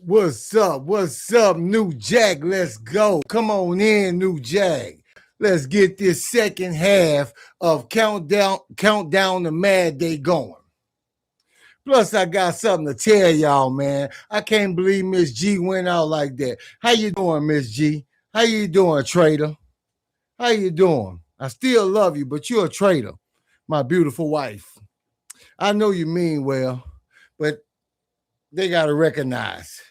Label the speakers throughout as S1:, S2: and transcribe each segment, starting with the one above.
S1: What's up? What's up, New Jack? Let's go. Come on in, New Jack. Let's get this second half of Countdown to Mad Day going. Plus, I got something to tell y'all, man. I can't believe Miss G went out like that. How you doing, Miss G? How you doing, traitor? How you doing? I still love you, but you're a traitor, my beautiful wife. I know you mean well, but they got to recognize.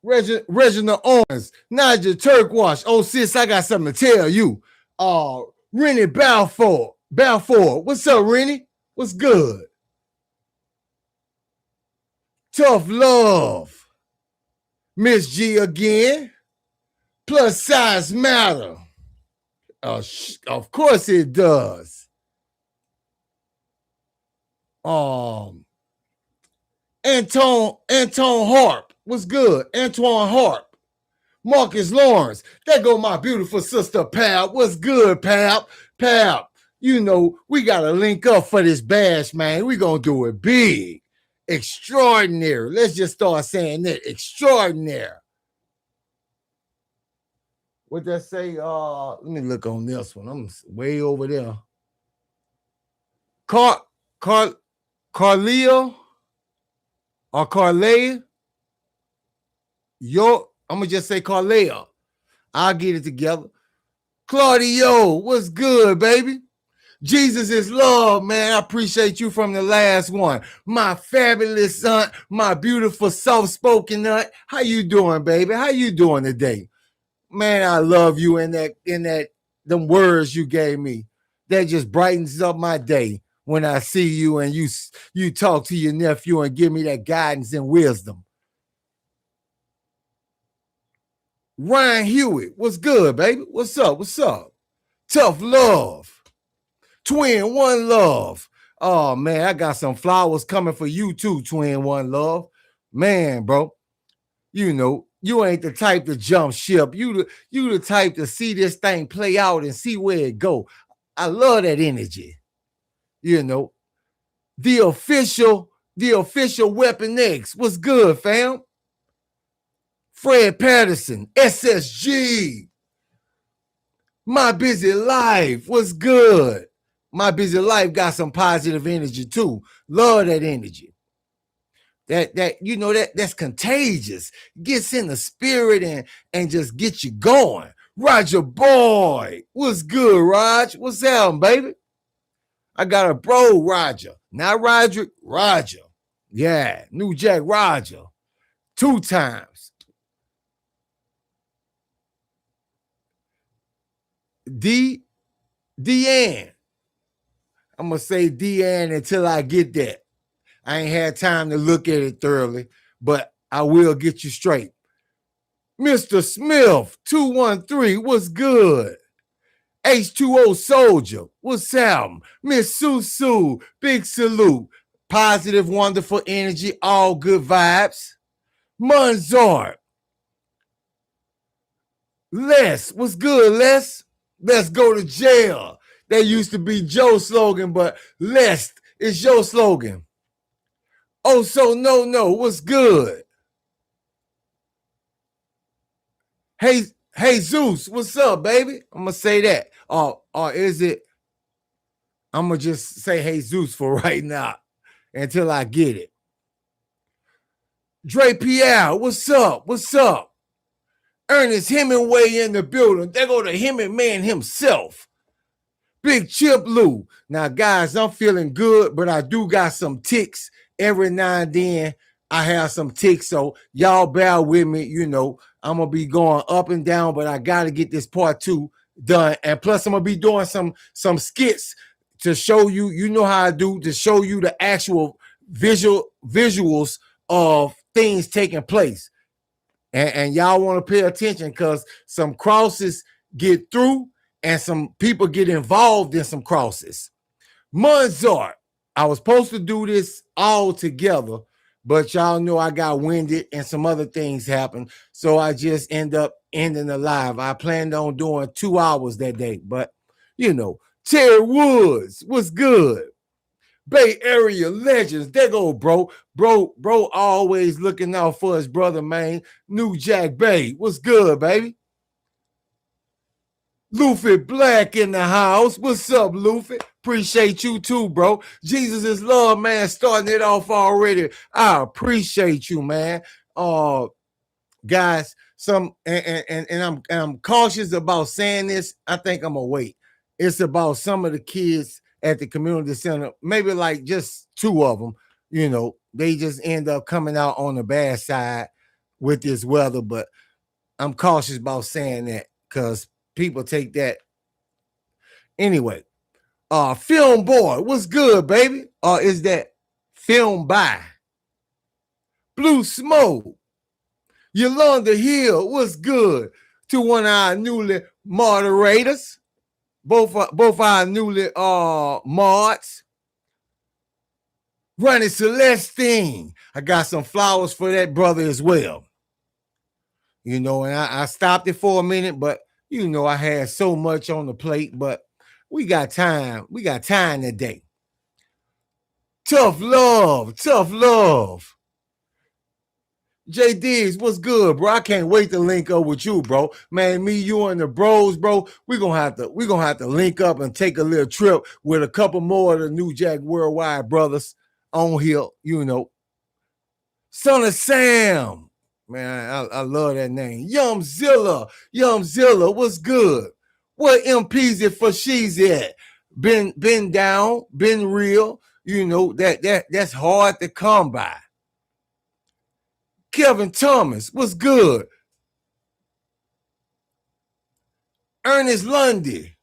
S1: Reginald Owens, Nigel Turkwash. Oh, sis, I got something to tell you. Rennie Balfour. What's up, Rennie? What's good? Tough love. Miss G again. Plus size matter. Of course it does. Anton Harp. What's good? Antoine Harp. Marcus Lawrence. There go my beautiful sister, Pal. What's good, Pal? Pal, you know, we got to link up for this bash, man. We going to do it big. Extraordinary. Let's just start saying that. Extraordinary. What'd that say? Let me look on this one. I'm way over there. Carleo or Carlea? I'm going to just say Carlea. I'll get it together. Claudio, what's good, baby? Jesus is love, man. I appreciate you from the last one. My fabulous aunt, my beautiful soft-spoken aunt. How you doing, baby? How you doing today? Man, I love you in them words you gave me. That just brightens up my day when I see you and you talk to your nephew and give me that guidance and wisdom. Ryan Hewitt, what's good, baby? What's up? What's up? Tough love. Twin One Love. Oh, man, I got some flowers coming for you too, Twin One Love. Man, bro, you know, you ain't the type to jump ship. You the type to see this thing play out and see where it go. I love that energy. You know, the official Weapon X. What's good, fam? Fred Patterson, SSG. My Busy Life. What's good? My Busy Life got some positive energy too. Love that energy. That's contagious. Gets in the spirit and just get you going. Roger Boy. What's good, Raj? What's up, baby? I got a bro, Roger. Not Roderick, Roger. Yeah, New Jack Roger. 2 times. Deanne. I'm going to say Deanne until I get that. I ain't had time to look at it thoroughly, but I will get you straight. Mr. Smith, 213, what's good? H2O Soldier, what's up? Miss Susu, big salute. Positive, wonderful energy, all good vibes. Munzart. Les, what's good, Les? Let's go to jail. That used to be Joe's slogan, but Les is your slogan. Oh, so no, what's good? Hey, Zeus, what's up, baby? I'm going to say that. Or is it? I'm going to just say hey, Zeus for right now until I get it. Dre Pierre, what's up? What's up? Ernest Hemingway in the building. There go the Hemingway man himself. Big Chip Lou. Now, guys, I'm feeling good, but I do got some ticks. Every now and then, I have some ticks, so y'all bear with me. You know, I'm going to be going up and down, but I got to get this part 2 done. And plus, I'm going to be doing some skits to show you, you know how I do, to show you the actual visuals of things taking place. And y'all want to pay attention because some crosses get through and some people get involved in some crosses. Munzart, I was supposed to do this all together, but y'all know I got winded and some other things happened. So I just end up ending the live. I planned on doing 2 hours that day, but you know, Terry Woods, what's good? Bay Area legends. There go, bro. Bro, always looking out for his brother, man. New Jack Bay. What's good, baby? Luffy Black in the house. What's up, Luffy? Appreciate you too, bro. Jesus is love, man. Starting it off already. I appreciate you, man. Guys, I'm cautious about saying this. I think I'm gonna wait. It's about some of the kids at the community center, maybe like just two of them. They just end up coming out on the bad side with this weather. But I'm cautious about saying that because people take that anyway. Film boy, what's good, baby? Is that film by Blue Smoke? Yolanda Hill, what's good? To one of our newly moderators, both our newly mods. Ronnie Celestine, I got some flowers for that brother as well. And I stopped it for a minute, but I had so much on the plate, but we got time. We got time today. Tough love. JD's, what's good, bro? I can't wait to link up with you, bro. Man, me, you, and the bros, bro. We're gonna have to link up and take a little trip with a couple more of the New Jack Worldwide brothers on here, Son of Sam. Man, I love that name. Yumzilla, what's good? What MP's it for she's at? Been down, been real, that's hard to come by. Kevin Thomas, what's good? Ernest Lundy,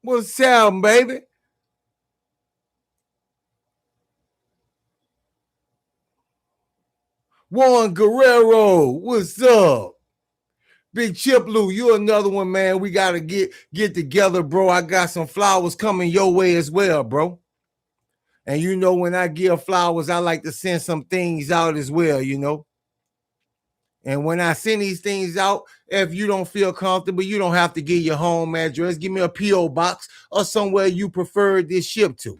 S1: what's up, baby? Juan Guerrero, what's up? Big Chip Lou, you're another one, man. We got to get together, bro. I got some flowers coming your way as well, bro. And when I give flowers, I like to send some things out as well, And when I send these things out, if you don't feel comfortable, you don't have to give your home address. Give me a P.O. box or somewhere you prefer this ship to.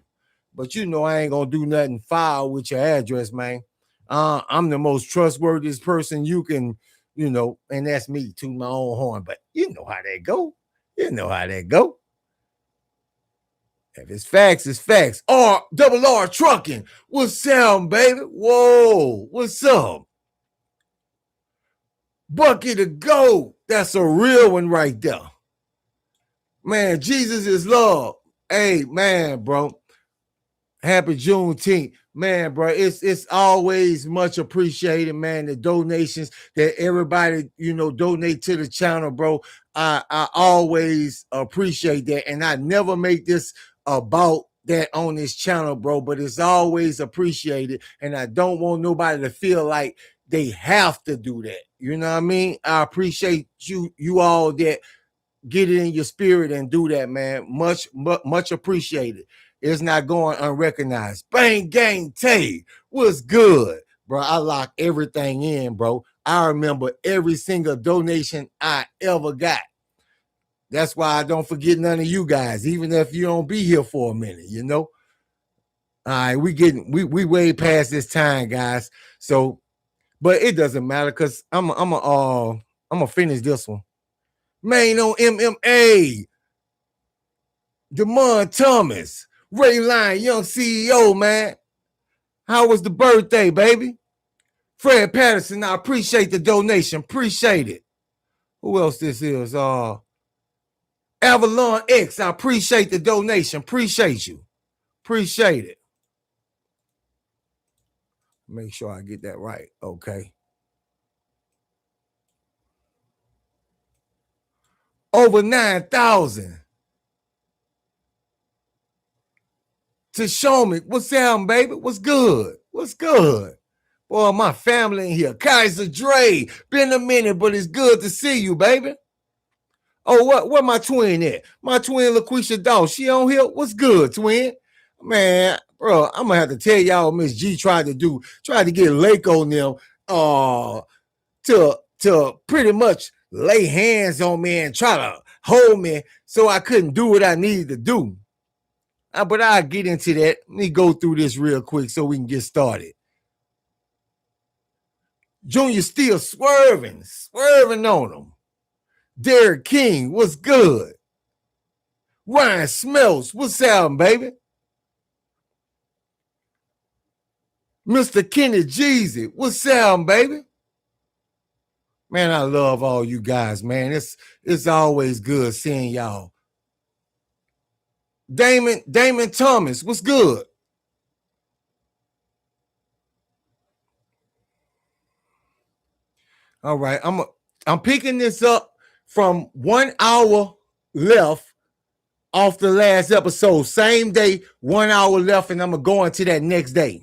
S1: But I ain't going to do nothing foul with your address, man. I'm the most trustworthy person you can, and that's me to my own horn. But you know how that go. If it's facts, it's facts. R Trucking. What's up, baby? Whoa, what's up? Bucket of gold. That's a real one right there. Man, Jesus is love. Hey, man, bro. Happy Juneteenth. Man, bro, it's always much appreciated, man, the donations that everybody, donate to the channel, bro. I always appreciate that. And I never make this about that on this channel, bro, but it's always appreciated. And I don't want nobody to feel like they have to do that. You know what I mean? I appreciate you all that get it in your spirit and do that, man. Much appreciated. It's not going unrecognized. Bang gang Tay, what's good, bro? I lock everything in, bro. I remember every single donation I ever got. That's why I don't forget none of you guys, even if you don't be here for a minute, All right, we way past this time, guys. So, but it doesn't matter because I'm gonna finish this one. Man on MMA, Demond Thomas, Ray Line, young CEO, man. How was the birthday, baby? Fred Patterson, I appreciate the donation. Appreciate it. Who else this is? Avalon X, I appreciate the donation. Appreciate you. Appreciate it. Make sure I get that right. Okay. Over 9,000. To show me what's up, baby? What's good? What's good? Boy, my family in here. Kaiser Dre. Been a minute, but it's good to see you, baby. Oh, where my twin at? My twin LaQuisha Dawg. She on here? What's good, twin? Man, bro, I'm gonna have to tell y'all Miss G tried to get Lake on them to pretty much lay hands on me and try to hold me so I couldn't do what I needed to do. But I'll get into that. Let me go through this real quick so we can get started. Junior still swerving on him. Derek King, what's good? Ryan Smells, what's up, baby? Mr. Kenny Jeezy, what's up, baby? Man, I love all you guys, man. It's always good seeing y'all. Damon Thomas, what's good? All right, I'm picking this up from 1 hour left off the last episode. Same day, 1 hour left, and I'm gonna go into that next day.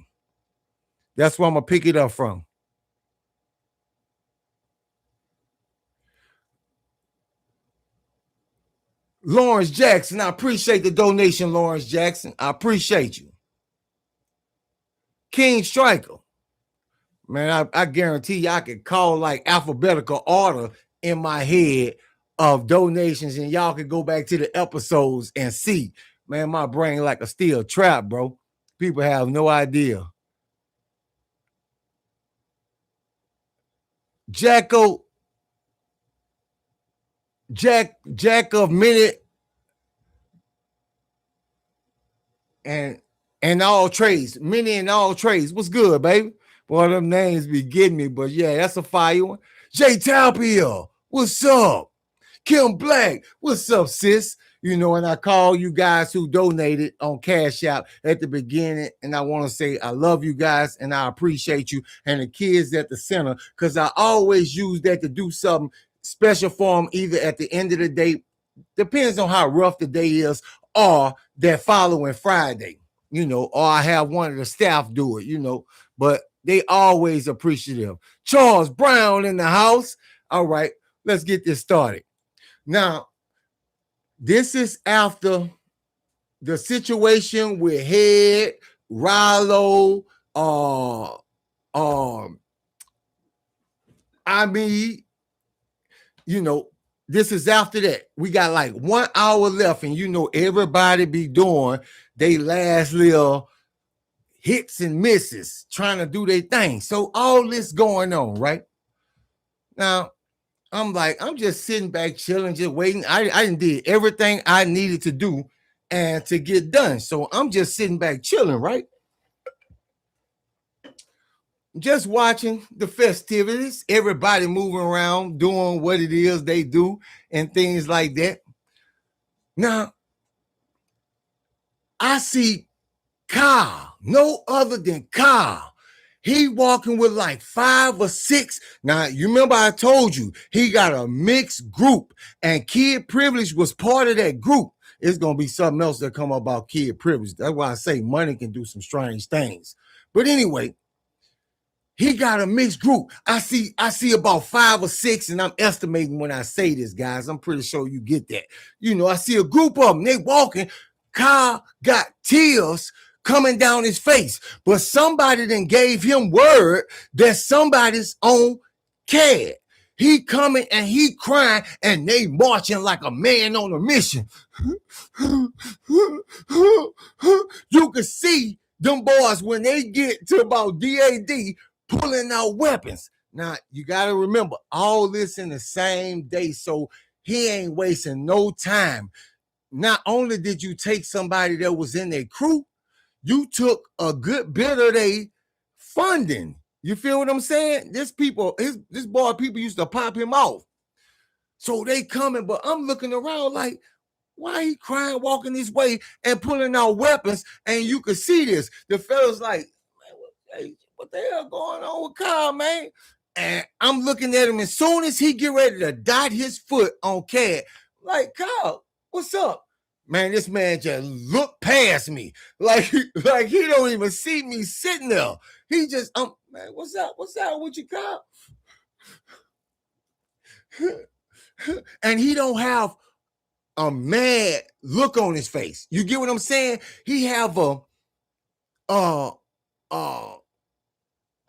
S1: That's where I'm gonna pick it up from. Lawrence Jackson, I appreciate the donation, Lawrence Jackson. I appreciate you. King Striker, man, I guarantee you I could call like alphabetical order in my head of donations, and y'all can go back to the episodes and see. Man, my brain like a steel trap, bro. People have no idea. Jack of Minute and all trades. Many and all trades. What's good, baby? Boy, them names be getting me, but yeah, that's a fire one. Jay Tapia, what's up? Kim Black, what's up, sis? You know, and I call you guys who donated on CashApp at the beginning, and I want to say I love you guys and I appreciate you and the kids at the center, because I always use that to do something special for them, either at the end of the day, depends on how rough the day is, or that following Friday, you know, or I have one of the staff do it, you know, but they always appreciative. Charles Brown in the house. All right, let's get this started. Now, this is after the situation with Head, Rallo, I mean, you know, this is after that. We got like 1 hour left, and you know, everybody be doing they last little hits and misses, trying to do their thing. So all this going on, right? Now, I'm just sitting back, chilling, just waiting. I did everything I needed to do and to get done. So I'm just sitting back, chilling, right? Just watching the festivities, everybody moving around, doing what it is they do and things like that. Now, I see Kyle, no other than Kyle. He walking with like 5 or 6. Now, you remember I told you, he got a mixed group, and Kid Privilege was part of that group. It's going to be something else that come about Kid Privilege. That's why I say money can do some strange things. But anyway, he got a mixed group. I see about 5 or 6, and I'm estimating when I say this, guys. I'm pretty sure you get that. You know, I see a group of them. They walking. Kyle got tears coming down his face, but somebody then gave him word that somebody's on CAD. He coming and he crying, and they marching like a man on a mission. You can see them boys when they get to about DAD pulling out weapons. Now, you got to remember, all this in the same day, so he ain't wasting no time. Not only did you take somebody that was in their crew, you took a good bit of their funding. You feel what I'm saying? This boy, people used to pop him off. So they coming, but I'm looking around like, why he crying, walking this way and pulling out weapons? And you could see this. The fella's like, man, what the hell going on with Kyle, man? And I'm looking at him. As soon as he get ready to dot his foot on CAD, like, Kyle, what's up? Man, this man just looked past me. Like he don't even see me sitting there. He just, man, what's up? What's up with you, Kyle? And he don't have a mad look on his face. You get what I'm saying? He have a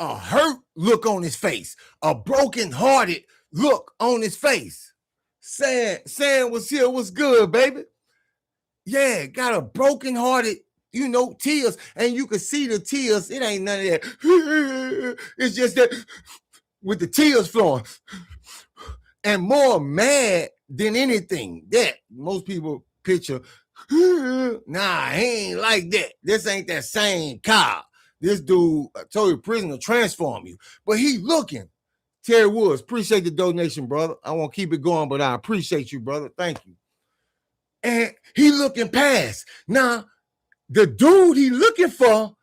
S1: hurt look on his face, a broken-hearted look on his face. Saying what's here, what's good, baby? Yeah, got a broken-hearted, tears, and you can see the tears. It ain't none of that. It's just that with the tears flowing, and more mad than anything. That most people picture. Nah, he ain't like that. This ain't that same car. This dude, I told you, prison will transform you. But he looking. Terry Woods, appreciate the donation, brother. I won't keep it going, but I appreciate you, brother. Thank you. And he looking past. Now, the dude he looking for,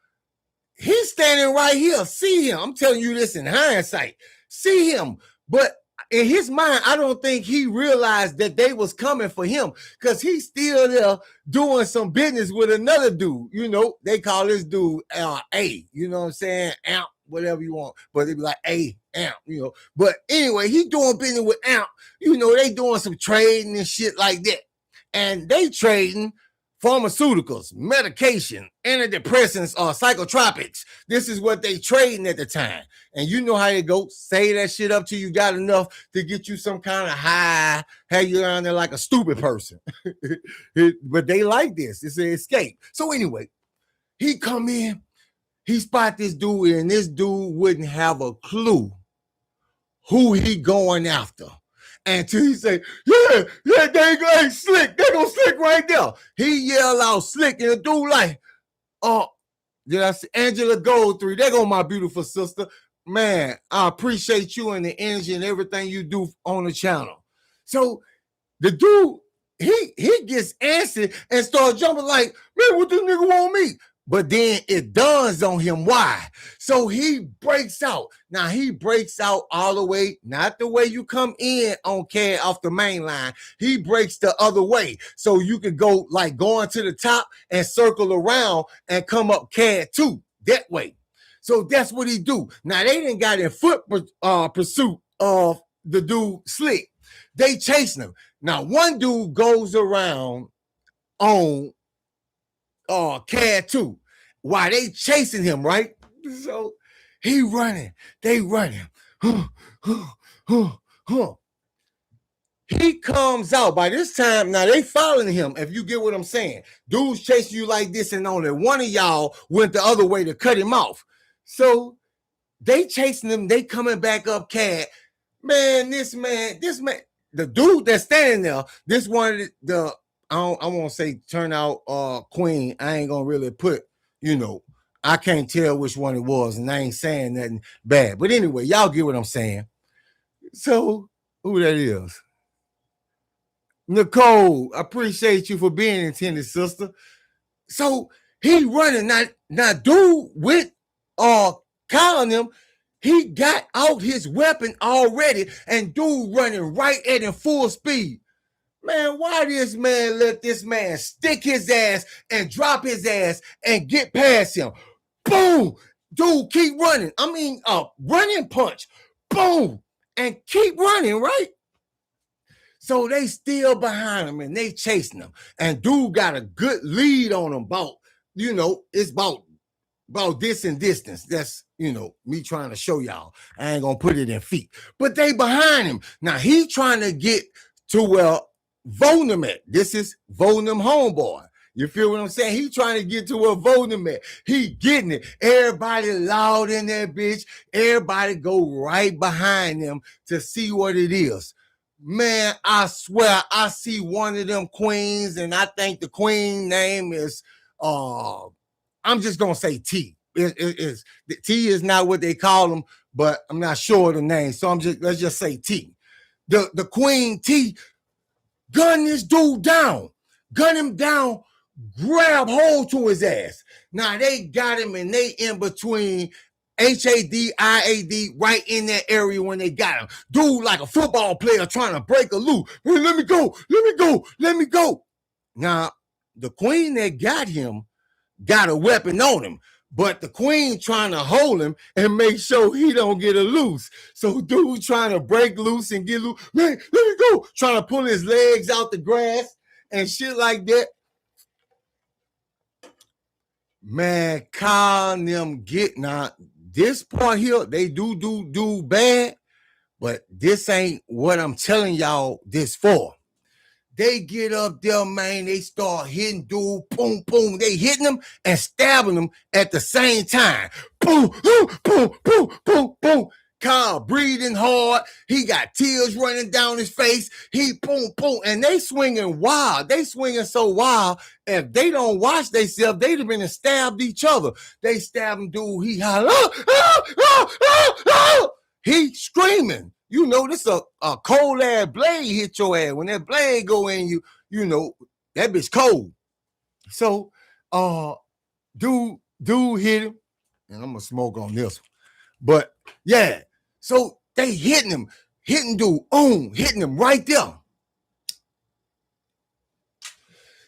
S1: he's standing right here. See him. I'm telling you this in hindsight. See him. But in his mind, I don't think he realized that they was coming for him, because he's still there doing some business with another dude. They call this dude A. You know what I'm saying? Amp, whatever you want. But they be like A, Amp, But anyway, he doing business with Amp. They doing some trading and shit like that. And they trading pharmaceuticals, medication, antidepressants, or psychotropics. This is what they trading at the time. And you know how they go. Say that shit up till you got enough to get you some kind of high, have you around there like a stupid person. But they like this. It's an escape. So anyway, he come in, he spot this dude, and this dude wouldn't have a clue who he going after. Until he say, yeah, they ain't Slick. They gonna Slick right there. He yell out Slick, and the dude like, did I see Angela Goldthry? There go my beautiful sister. Man, I appreciate you and the energy and everything you do on the channel. So the dude, he gets antsy and starts jumping like, man, what this nigga want me? But then it dawns on him why. So he breaks out. Now he breaks out all the way, not the way you come in on CAD off the main line. He breaks the other way. So you could go like going to the top and circle around and come up CAD 2 that way. So that's what he do. Now they didn't got in foot pursuit of the dude Slick. They chasing him. Now one dude goes around on CAD 2 while they chasing him, right? So he running, they running. He comes out. By this time, now they following him, if you get what I'm saying. Dudes chasing you like this, and only one of y'all went the other way to cut him off. So they chasing him, they coming back up CAD. Man, this man, the dude that's standing there, this one of the I won't say turn out queen. I ain't gonna really put, I can't tell which one it was, and I ain't saying nothing bad. But anyway, y'all get what I'm saying. So who that is? Nicole, I appreciate you for being intended, sister. So he running. Now dude with calling him, he got out his weapon already, and dude running right at him full speed. Man, why this man let this man stick his ass and drop his ass and get past him? Boom! Dude, keep running. I mean, running punch. Boom! And keep running, right? So they still behind him and they chasing him. And dude got a good lead on him about, it's about this and distance. That's, me trying to show y'all. I ain't gonna put it in feet. But they behind him. Now he trying to get to where Vonum at. This is Vonum homeboy. You feel what I'm saying? He trying to get to where Vonum at. He getting it. Everybody loud in that bitch. Everybody go right behind him to see what it is. Man, I swear I see one of them queens, and I think the queen name is I'm just gonna say T. T is not what they call them, but I'm not sure of the name. So let's just say T. The queen T gun this dude down, gun him down, grab hold to his ass. Now they got him, and they in between HAD, IAD, right in that area when they got him. Dude like a football player trying to break a loop. Hey, let me go. Now, the queen that got him got a weapon on him, but the queen trying to hold him and make sure he don't get a loose. So dude trying to break loose and get loose. Man, let me go. Trying to pull his legs out the grass and shit like that. Man, call them now. This part here, they do bad, but this ain't what I'm telling y'all this for. They get up there, man. They start hitting dude, boom, boom. They hitting them and stabbing them at the same time. Boom, boom, boom, boom, boom, boom. Kyle breathing hard. He got tears running down his face. He boom, boom. And they swinging wild. They swinging so wild. If they don't watch themselves, they'd have been and stabbed each other. They stabbing dude. He holler, he screaming. You know, this a cold ass blade hit your ass. When that blade go in you, you know, that bitch cold. So, dude hit him. And I'm gonna smoke on this one. But yeah, so they hitting him, hitting dude, hitting him right there.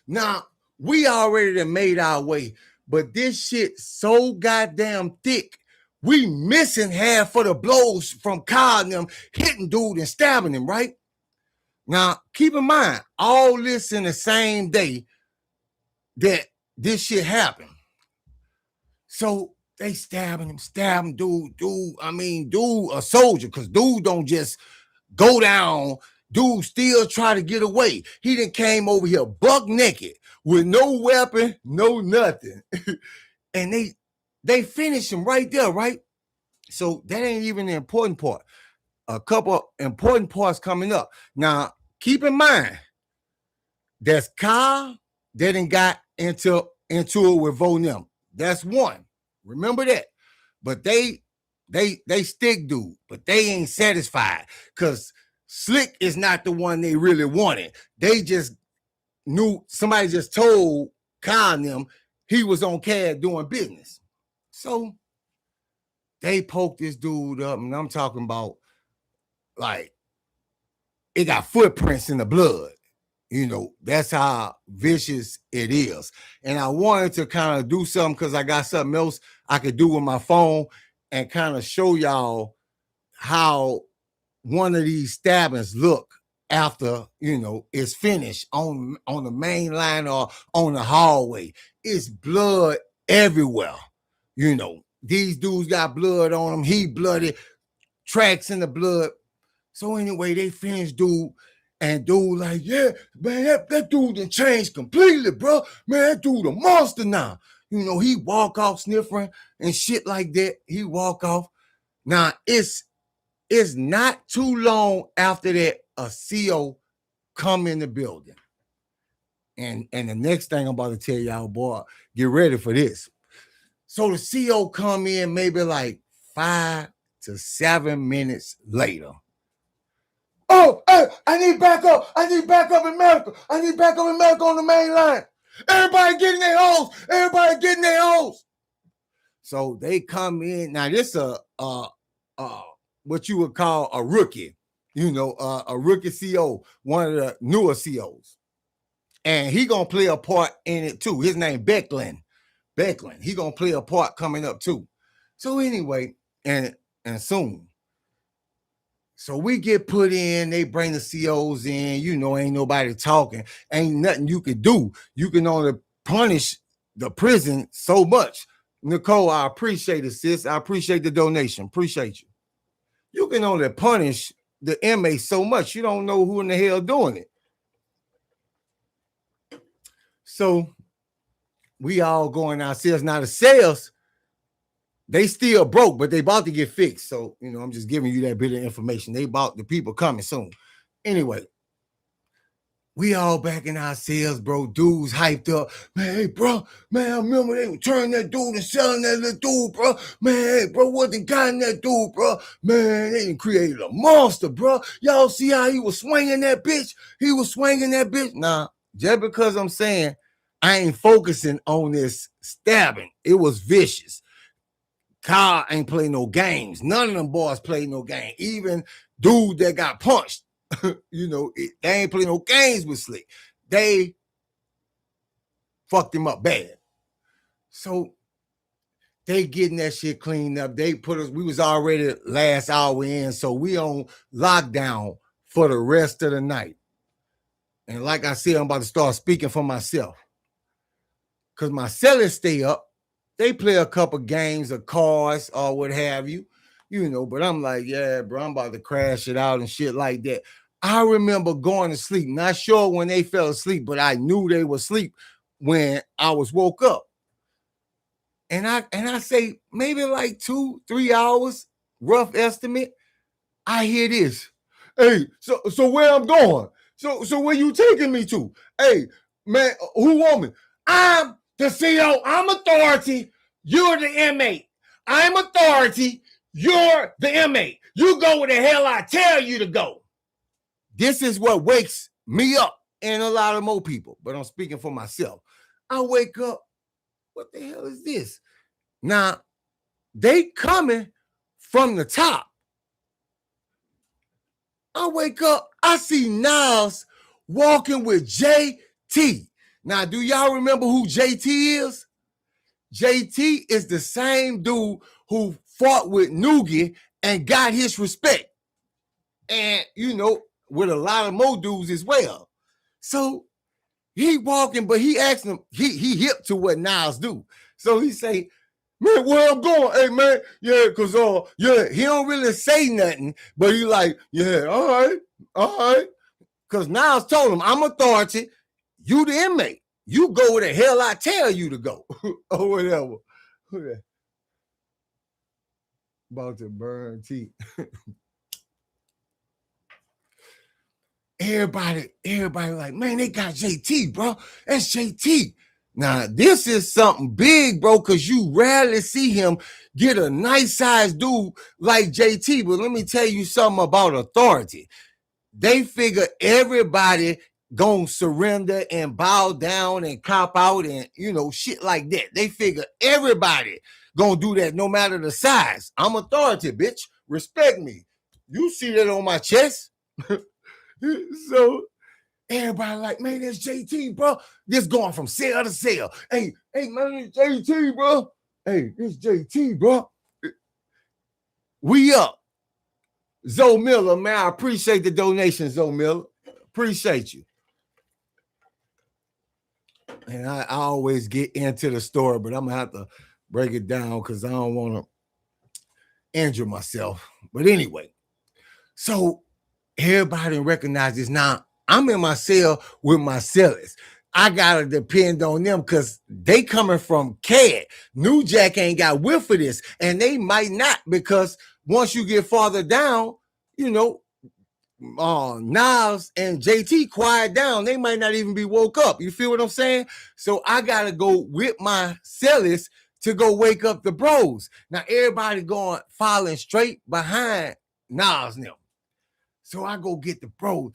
S1: Now, we already done made our way, but this shit so goddamn thick. We missing half of the blows from Kyle and them hitting dude and stabbing him, right? Now, keep in mind, all this in the same day that this shit happened. So they stabbing him, dude, a soldier, because dude don't just go down. Dude still try to get away. He done came over here buck naked with no weapon, no nothing. And they finish him right there, right? So that ain't even the important part. A couple important parts coming up. Now, keep in mind, that's Kyle that done got into it with Vonem. That's one. Remember that. But they stick dude, but they ain't satisfied because Slick is not the one they really wanted. They just knew, somebody just told Kyle and them he was on CAD doing business. So they poked this dude up, and I'm talking about, like, it got footprints in the blood. You know, that's how vicious it is. And I wanted to kind of do something because I got something else I could do with my phone and kind of show y'all how one of these stabbings look after, you know, it's finished on the main line or on the hallway. It's blood everywhere. You know, these dudes got blood on them. He blooded, tracks in the blood. So anyway, they finished dude. And dude like, yeah, man, that dude done changed completely, bro. Man, that dude a monster now. You know, he walk off sniffing and shit like that. He walk off. Now, it's not too long after that a CO come in the building. And the next thing I'm about to tell y'all, boy, get ready for this. So the CO come in maybe like 5 to 7 minutes later. Oh, hey, I need backup. I need backup in medical. I need backup in medical on the main line. Everybody getting their hose. Everybody getting their hose. So they come in. Now, this what you would call a rookie, you know, a rookie CO, one of the newer COs. And he going to play a part in it too. His name Becklin. He going to play a part coming up too. So anyway, and soon. So we get put in, they bring the COs in, you know, ain't nobody talking. Ain't nothing you could do. You can only punish the prison so much. Nicole, I appreciate it, sis. I appreciate the donation. Appreciate you. You can only punish the inmate so much. You don't know who in the hell doing it. So we all going ourselves. Now the sales, they still broke, but they about to get fixed. So, you know, I'm just giving you that bit of information. They about the people coming soon. Anyway, we all back in our cells, bro. Dudes hyped up. Man, hey, bro. Man, I remember they were turning that dude and selling that little dude, bro. Man, hey, bro, what they got in that dude, bro? Man, they done created a monster, bro. Y'all see how he was swinging that bitch? He was swinging that bitch. Nah, just because I'm saying I ain't focusing on this stabbing. It was vicious. Kyle ain't play no games. None of them boys played no game. Even dude that got punched, you know, they ain't play no games with Slick. They fucked him up bad. So they getting that shit cleaned up. They put us, we was already last hour in, so we on lockdown for the rest of the night. And like I said, I'm about to start speaking for myself. Because my sellers stay up. They play a couple games of cards or what have you, you know, but I'm like, yeah, bro, I'm about to crash it out and shit like that. I remember going to sleep, not sure when they fell asleep, but I knew they were asleep when I was woke up. And I say maybe like 2-3 hours, rough estimate. I hear this. Hey, so where I'm going? So where you taking me to? Hey, man, who want me? I'm the CO. I'm authority. You're the inmate. I'm authority. You're the inmate. You go where the hell I tell you to go. This is what wakes me up and a lot of more people, but I'm speaking for myself. I wake up. What the hell is this? Now, they coming from the top. I wake up, I see Niles walking with JT. Now, do y'all remember who JT is? JT is the same dude who fought with Noogie and got his respect. And, you know, with a lot of more dudes as well. So he walking, but he asked him, he hip to what Niles do. So he say, man, where I'm going? Hey, man, yeah, because he don't really say nothing, but he like, yeah, all right. Because Niles told him, I'm authority, you the inmate. You go where the hell I tell you to go. Or whatever. About to burn teeth. Everybody like, man, they got JT, bro. That's JT. Now, this is something big, bro, because you rarely see him get a nice sized dude like JT. But let me tell you something about authority. They figure everybody gonna surrender and bow down and cop out and, you know, shit like that. They figure everybody gonna do that no matter the size. I'm authority, bitch. Respect me. You see that on my chest? So everybody like, man, that's JT, bro. This going from cell to cell. Hey, man, it's JT, bro. Hey, it's JT, bro. We up. Zoe Miller, man, I appreciate the donation, Zoe Miller. Appreciate you. And I always get into the story, but I'm going to have to break it down because I don't want to injure myself. But anyway, so everybody recognizes now I'm in my cell with my sellers. I gotta depend on them because they coming from CAD. New Jack ain't got whiff for this, and they might not because once you get farther down, you know, Niles and JT quiet down. They might not even be woke up. You feel what I'm saying? So I gotta go with my sellers to go wake up the bros. Now everybody going following straight behind Niles now. So I go get the bros.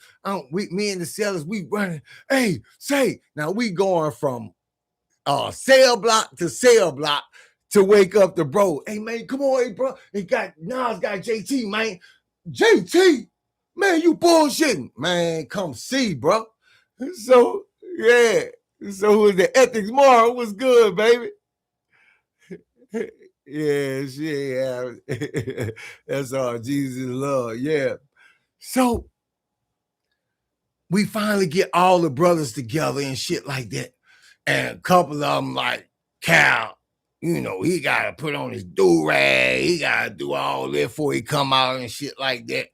S1: Me and the sellers, we running. Hey, say, now we going from cell block to wake up the bro. Hey, man, come on, hey, bro. Niles got JT, man. JT? Man, you bullshitting. Man, come see, bro. So, yeah. So who was the ethics Mara? What's good, baby? Yeah. That's all Jesus love. Yeah. So we finally get all the brothers together and shit like that. And a couple of them like Cal, you know, he got to put on his do-rag. He got to do all that before he come out and shit like that.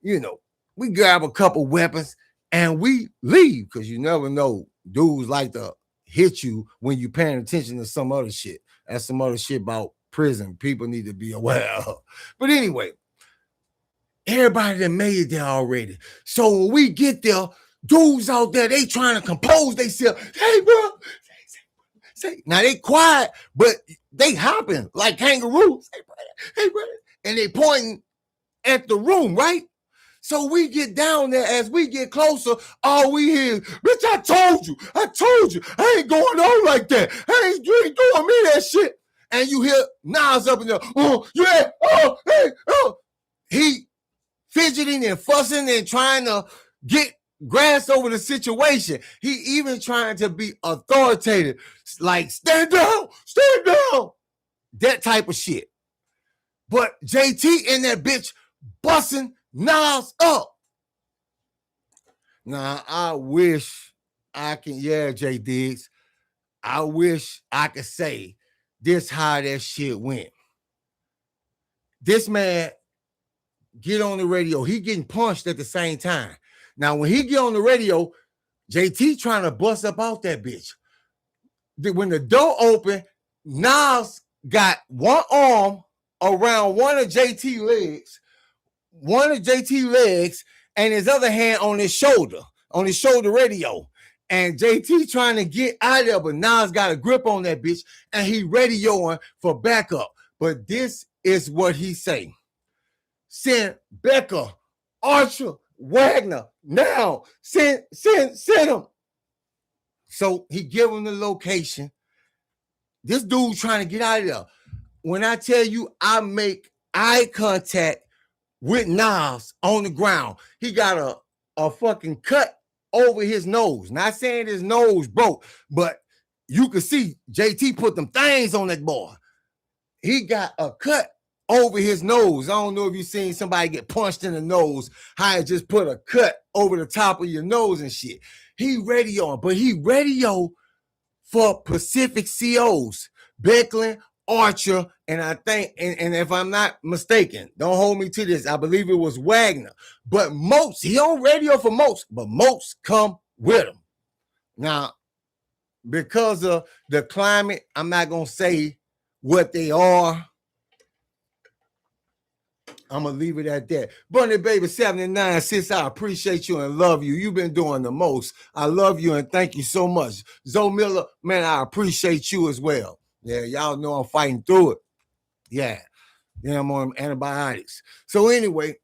S1: You know, we grab a couple weapons and we leave because you never know. Dudes like to hit you when you're paying attention to some other shit. That's some other shit about prison. People need to be aware of. But anyway, everybody that made it there already. So when we get there, dudes out there, they trying to compose themselves. Hey, bro. Say. Now they quiet, but they hopping like kangaroos. Hey, brother. And they pointing at the room, right? So we get down there. As we get closer, all we hear is, bitch, I told you. I ain't going on like that. You ain't doing me that shit. And you hear Nas up in there. Oh, yeah. Oh, hey, oh. He fidgeting and fussing and trying to get grass over the situation. He even trying to be authoritative, like stand down, that type of shit. But JT in that bitch busting Nas up. Now I wish I can, J Diggs, I wish I could say this how that shit went. This man get on the radio. He getting punched at the same time. Now, when he get on the radio, JT trying to bust up out that bitch. When the door opened, Nas got one arm around one of JT legs, and his other hand on his shoulder radio. And JT trying to get out of there, but Nas got a grip on that bitch, and he radioing for backup. But this is what he say. Send Becker, Archer, Wagner, now. Send him. So he give him the location. This dude trying to get out of there. When I tell you I make eye contact with Nas on the ground, he got a fucking cut over his nose. Not saying his nose broke, but you can see JT put them things on that boy. He got a cut over his nose. I don't know if you've seen somebody get punched in the nose, how it just put a cut over the top of your nose and shit. He radioing, but he radio for Pacific COs, Becklin, Archer, and I think, and if I'm not mistaken, don't hold me to this, I believe it was Wagner. But most, he on radio for most, but most come with him. Now, because of the climate, I'm not going to say what they are. I'm going to leave it at that. Bunny Baby 79, sis, I appreciate you and love you. You've been doing the most. I love you and thank you so much. Zoe Miller, man, I appreciate you as well. Yeah, y'all know I'm fighting through it. Yeah, I'm on antibiotics. So anyway,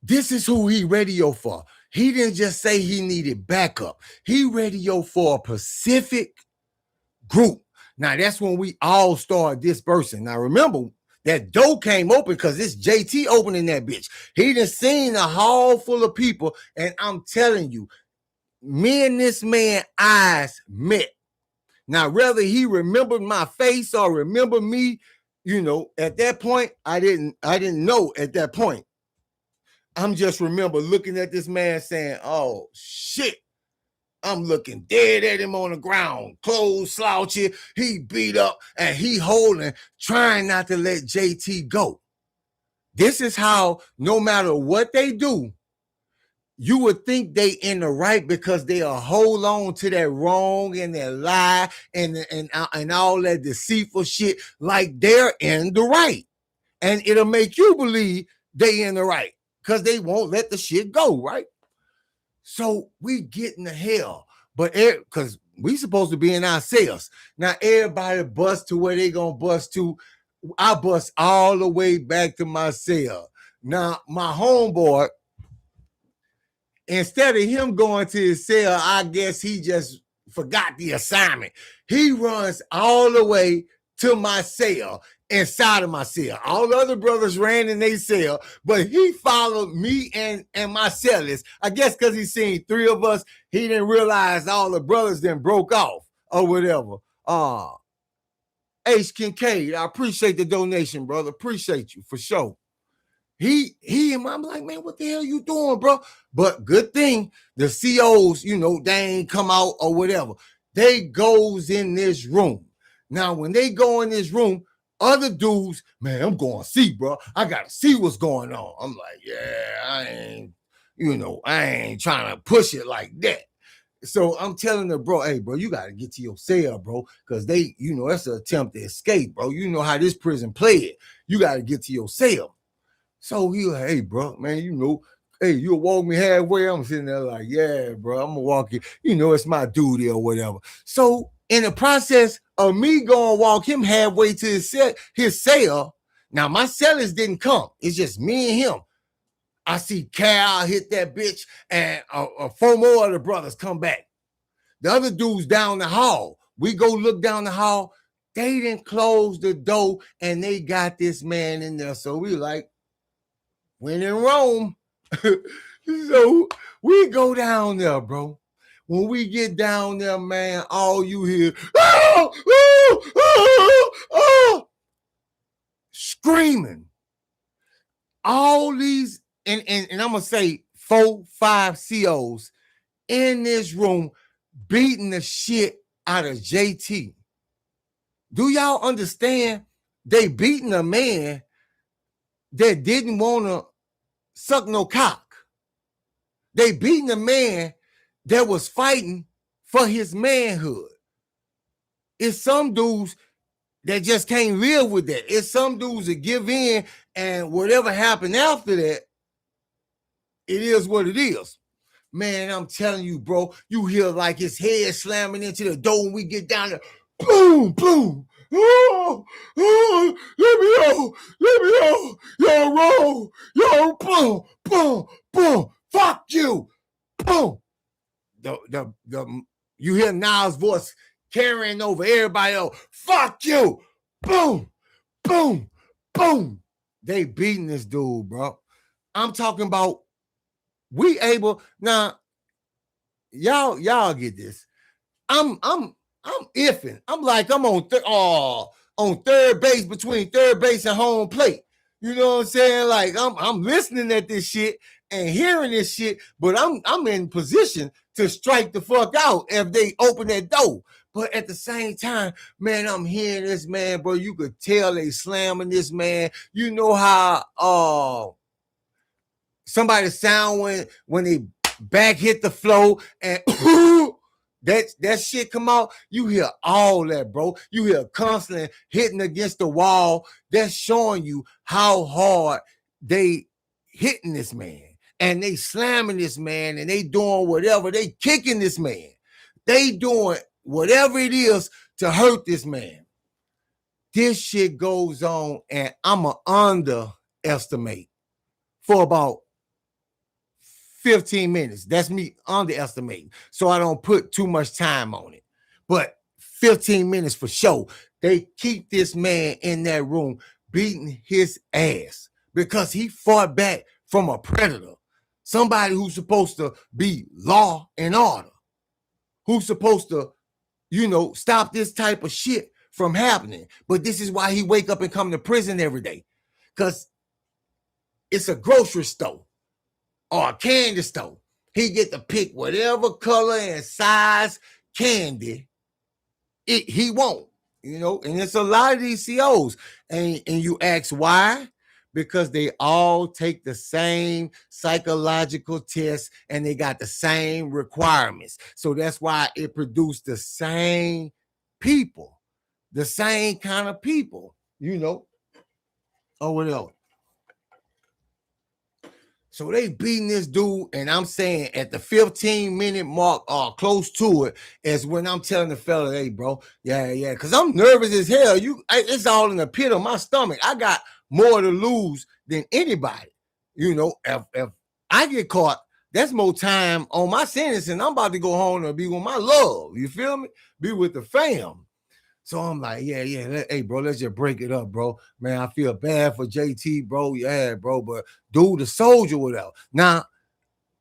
S1: this is who he radio for. He didn't just say he needed backup. He radio for a Pacific group. Now, that's when we all started dispersing. Now, remember, that door came open because it's JT opening that bitch. He done seen a hall full of people, and I'm telling you, me and this man eyes met. Now, whether he remembered my face or remember me, at that point, I didn't know at that point. I'm just remember looking at this man saying, oh, shit. I'm looking dead at him on the ground, clothes slouchy, he beat up, and he holding, trying not to let JT go. This is how, no matter what they do, you would think they in the right because they'll hold on to that wrong and that lie and all that deceitful shit like they're in the right. And it'll make you believe they in the right because they won't let the shit go, right? So we get in the hell, but because we supposed to be in ourselves. Now everybody bust to where they gonna bust to. I bust all the way back to my cell. Now my homeboy, instead of him going to his cell, I guess he just forgot the assignment. He runs all the way to my cell, inside of my cell. All the other brothers ran in their cell, but he followed me and my cellists. I guess because he seen three of us, he didn't realize all the brothers then broke off or whatever. H. Kincaid, I appreciate the donation, brother. Appreciate you for sure. He and I'm like, man, what the hell you doing, bro? But good thing the COs, they ain't come out or whatever. They goes in this room. Now, when they go in this room, other dudes, man, I'm going to see, bro. I got to see what's going on. I'm like, yeah, I ain't trying to push it like that. So I'm telling the bro, hey, bro, you got to get to your cell, bro, because they, that's an attempt to escape, bro. You know how this prison played. You got to get to your cell. So he like, hey, bro, man, hey, you'll walk me halfway. I'm sitting there like, yeah, bro, I'm going to walk you. It's my duty or whatever. So in the process of me going walk him halfway to his cell, now my cellist didn't come. It's just me and him. I see Cal hit that bitch and 4 more of the brothers come back. The other dudes down the hall. We go look down the hall. They didn't close the door and they got this man in there. So we like, when in Rome. So we go down there, bro. When we get down there, man, all you hear, screaming. All these, and I'm going to say 4, 5 COs in this room beating the shit out of JT. Do y'all understand? They beating a man that didn't want to suck no cock. They beating a man that was fighting for his manhood. It's some dudes that just can't live with that. It's some dudes that give in, and whatever happened after that, it is what it is. Man, I'm telling you, bro, you hear like his head slamming into the door when we get down there. Boom, boom. Oh, let me out. Yo, roll. Yo, boom, boom, boom. Fuck you. Boom. You hear Niles' voice carrying over everybody else. Fuck you. Boom, boom, boom. They beating this dude, bro. I'm talking about we able now. Y'all get this. I'm iffing. I'm like I'm on third base between third base and home plate. You know what I'm saying? Like I'm listening at this shit and hearing this shit, but I'm in position to strike the fuck out if they open that door. But at the same time, man, I'm hearing this, man, bro. You could tell they slamming this, man. You know how somebody sound when they back hit the floor and that shit come out. You hear all that, bro. You hear constantly hitting against the wall. That's showing you how hard they hitting this man. And they slamming this man, and they doing whatever. They kicking this man. They doing whatever it is to hurt this man. This shit goes on, and I'm underestimate for about 15 minutes. That's me underestimating, so I don't put too much time on it. But 15 minutes for sure. They keep this man in that room beating his ass because he fought back from a predator. Somebody who's supposed to be law and order, who's supposed to, stop this type of shit from happening. But this is why he wake up and come to prison every day, because it's a grocery store or a candy store. He get to pick whatever color and size candy he want, and it's a lot of these COs. And you ask why? Because they all take the same psychological tests and they got the same requirements. So that's why it produced the same people, the same kind of people, or whatever. So they beating this dude, and I'm saying at the 15-minute mark or close to it is when I'm telling the fella, hey, bro, yeah, because I'm nervous as hell. It's all in the pit of my stomach. I got more to lose than anybody. If I get caught, that's more time on my sentence, and I'm about to go home and be with my love. You feel me? Be with the fam. So I'm like, yeah. Hey, bro, let's just break it up, bro. Man, I feel bad for JT, bro. Yeah, bro, but dude, the soldier, whatever. Now,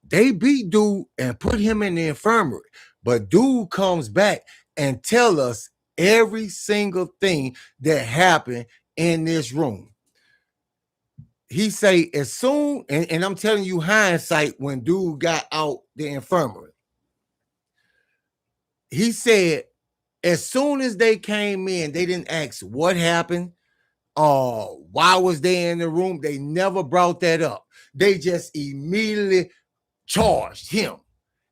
S1: they beat dude and put him in the infirmary, but dude comes back and tell us every single thing that happened in this room. He say as soon, and I'm telling you hindsight, when dude got out the infirmary, he said, as soon as they came in, they didn't ask what happened or why was they in the room. They never brought that up. They just immediately charged him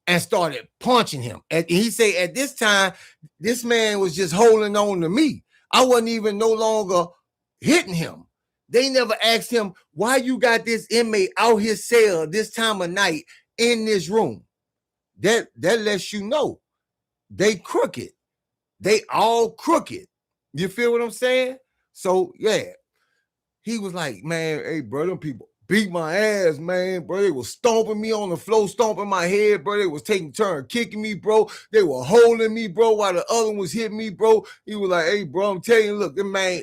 S1: and started punching him. And he said at this time, this man was just holding on to me. I wasn't even no longer hitting him. They never asked him, why you got this inmate out his cell this time of night in this room? That lets you know they crooked. They all crooked. You feel what I'm saying? So, yeah. He was like, man, hey, bro, them people beat my ass, man. Bro, they was stomping me on the floor, stomping my head, bro. They was taking turn kicking me, bro. They were holding me, bro, while the other one was hitting me, bro. He was like, hey, bro, I'm telling you, look, man,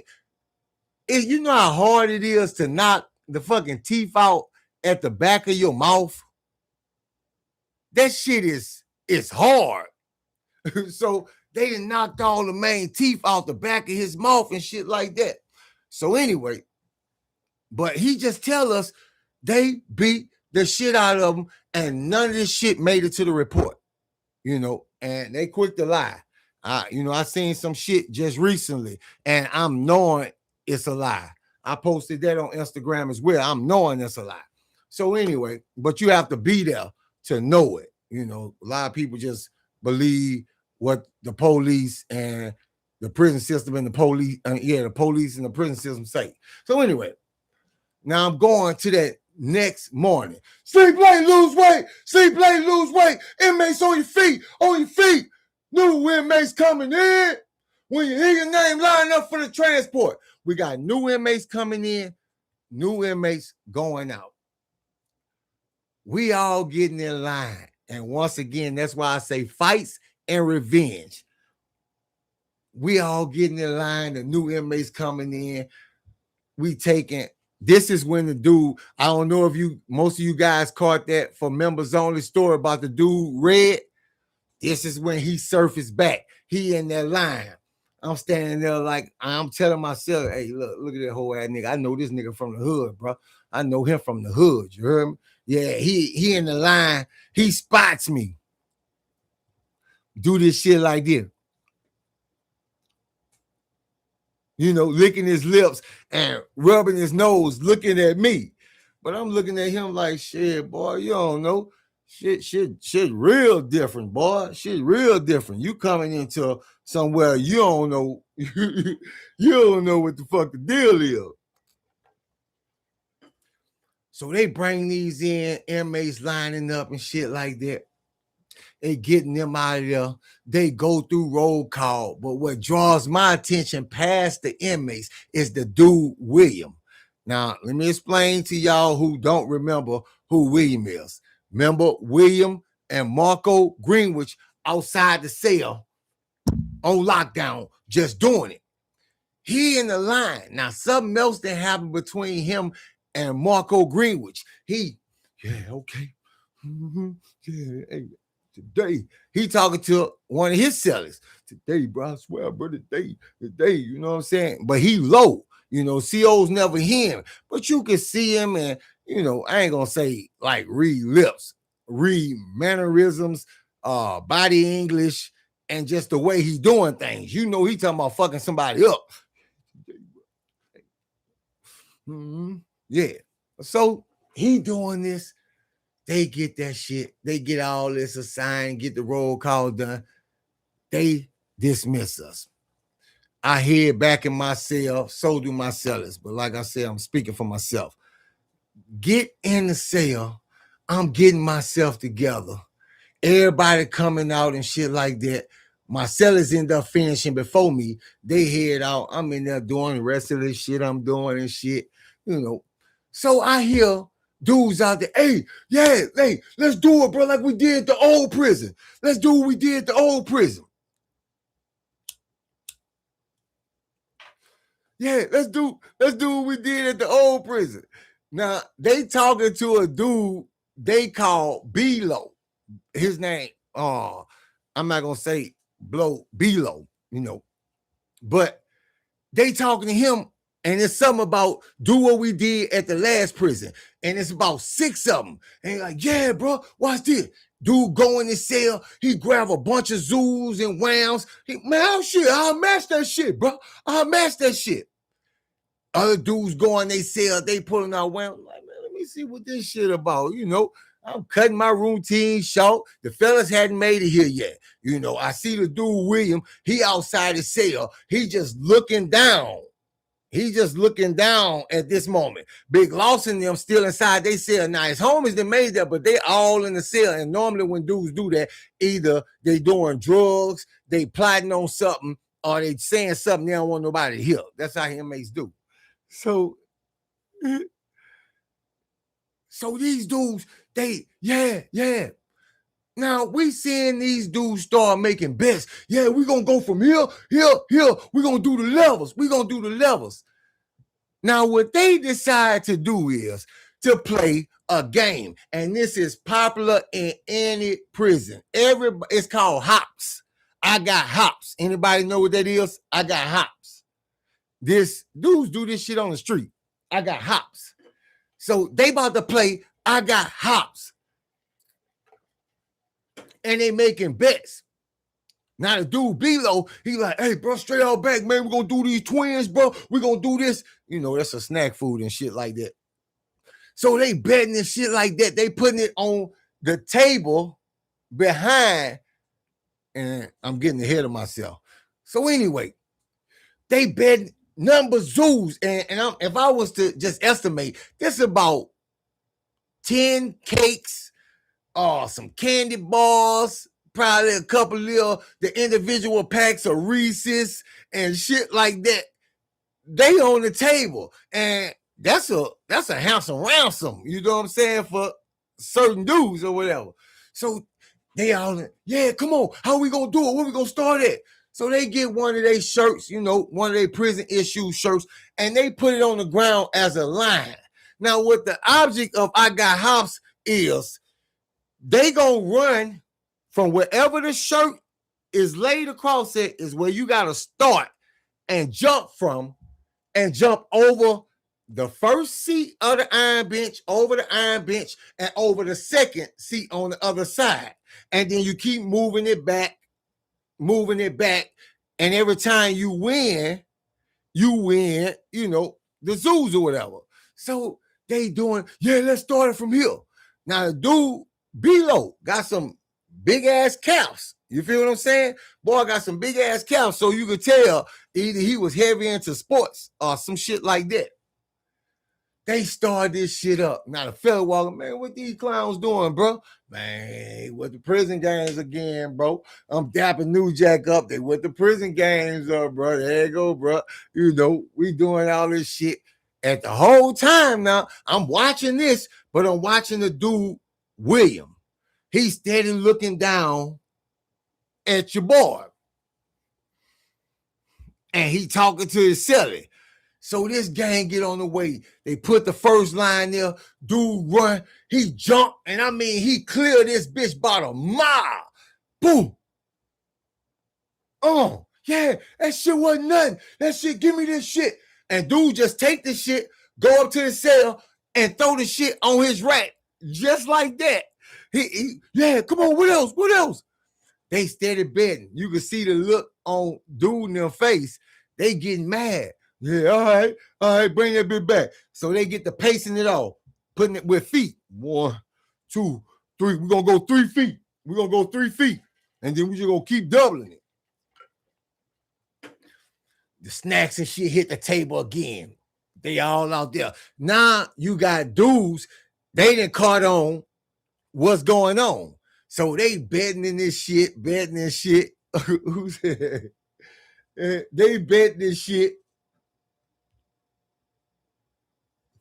S1: you know how hard it is to knock the fucking teeth out at the back of your mouth? That shit is hard. So they done knocked all the main teeth out the back of his mouth and shit like that. So anyway, but he just tell us they beat the shit out of him and none of this shit made it to the report, and they quick to lie. I seen some shit just recently and I'm knowing it's a lie. I posted that on Instagram as well. I'm knowing that's a lie. So anyway, but you have to be there to know it. You know, a lot of people just believe what the police and the prison system and the police, the police and the prison system say. So anyway, now I'm going to that next morning. Sleep late, lose weight. Sleep late, lose weight. Inmates on your feet, on your feet. New inmates coming in. When you hear your name, line up for the transport. We got new inmates coming in, new inmates going out. We all getting in line. And once again, that's why I say fights and revenge. We all getting in line, the new inmates coming in. We taking, this is when the dude, I don't know if most of you guys caught that for members only story about the dude Red. This is when he surfaced back. He in that line. I'm standing there like I'm telling myself, hey, look at that whole ass nigga. I know this nigga from the hood, bro. I know him from the hood. You heard me? Yeah, he in the line. He spots me. Do this shit like this. You know, licking his lips and rubbing his nose, looking at me. But I'm looking at him like, shit, boy, you don't know. Shit real different, boy. Shit real different. You coming into somewhere you don't know. You don't know what the fuck the deal is. So they bring these inmates lining up and shit like that. They getting them out of there. They go through roll call. But what draws my attention past the inmates is the dude William. Now, let me explain to y'all who don't remember who William is. Remember William and Marco Greenwich outside the cell on lockdown, just doing it. He in the line. Now, something else that happened between him and Marco Greenwich. Okay. Mm-hmm. Yeah, hey. Today, he talking to one of his sellers. Today, bro, I swear, bro, today, you know what I'm saying? But he low, you know, COs never hear him. But you can see him and, you know, I ain't gonna say like read lips, read mannerisms, body English, and just the way he's doing things. You know, he talking about fucking somebody up. Mm-hmm. Yeah. So he doing this. They get that shit. They get all this assigned, get the roll call done. They dismiss us. I head back in my cell, so do my sellers. But like I said, I'm speaking for myself. Get in the cell. I'm getting myself together. Everybody coming out and shit like that. My sellers end up finishing before me. They head out. I'm in there doing the rest of this shit I'm doing and shit. You know. So I hear dudes out there, hey, let's do it, bro, like we did the old prison. Let's do what we did the old prison. Yeah, let's do what we did at the old prison. Now, they talking to a dude they call B-Lo. His name, I'm not going to say B-Lo, you know. But they talking to him, and it's something about do what we did at the last prison. And it's about 6 of them. And he's like, yeah, bro, watch this. Dude go in his cell. He grab a bunch of zoos and whams. I'll match that shit, bro. I'll match that shit. Other dudes go in their cell. They pulling out whams. Like, man, let me see what this shit about. You know, I'm cutting my routine short. The fellas hadn't made it here yet. You know, I see the dude William. He outside his cell. He just looking down. He's just looking down at this moment. Big Loss and them still inside they cell. Now, his homies that made that, but they all in the cell. And normally when dudes do that, either they doing drugs, they plotting on something, or they saying something they don't want nobody to hear. That's how inmates do. So these dudes, yeah. Now, we seeing these dudes start making bets. Yeah, we're going to go from here. We're going to do the levels. Now, what they decide to do is to play a game. And this is popular in any prison. It's called hops. I got hops. Anybody know what that is? I got hops. Dudes do this shit on the street. I got hops. So they about to play I got hops. And they making bets. Now the dude below, he like, hey, bro, straight out back, man. We're gonna do these twins, bro. We're gonna do this. You know, that's a snack food and shit like that. So they betting and shit like that. They putting it on the table behind, and I'm getting ahead of myself. So anyway, they bet number zoos, and if I was to just estimate, this about 10 cakes, some candy bars, probably a couple of the individual packs of Reese's and shit like that. They on the table, and that's a handsome ransom, you know what I'm saying, for certain dudes or whatever. So they all, yeah, come on, how we gonna do it? Where we gonna start at? So they get one of their shirts, you know, one of their prison issue shirts, and they put it on the ground as a line. Now, what the object of I Got Hops is, they gonna run from wherever the shirt is laid across it is where you gotta start and jump from, and jump over the first seat of the iron bench, over the iron bench, and over the second seat on the other side. And then you keep moving it back. And every time you win, you know, the zoos or whatever. So they doing, yeah, let's start it from here. Now the dude below got some big ass calves. You feel what I'm saying? Boy got some big ass calves, so you could tell either he was heavy into sports or some shit like that. They started this shit up. Now the fella walking, man, what these clowns doing, bro? Man, with the prison games again, bro. I'm dapping New Jack up. They with the prison games up, bro. There you go, bro. You know, we doing all this shit. At the whole time now, I'm watching this, but I'm watching the dude, William. He's steady looking down at your boy. And he talking to his celly. So this gang get on the way. They put the first line there. Dude run. He jumped. And I mean, he cleared this bitch about a mile. Boom. Oh, yeah. That shit wasn't nothing. That shit, give me this shit. And dude just take the shit, go up to the cell, and throw the shit on his rack. Just like that. Yeah, come on. What else? What else? They steady betting. You can see the look on dude in their face. They getting mad. Yeah, all right, bring that bit back. So they get to pacing it off, putting it with feet. 1, 2, 3. We're going to go 3 feet. We're going to go 3 feet. And then we're just going to keep doubling it. The snacks and shit hit the table again. They all out there. Now you got dudes, they done caught on what's going on. So they betting in this shit. Who said? They betting this shit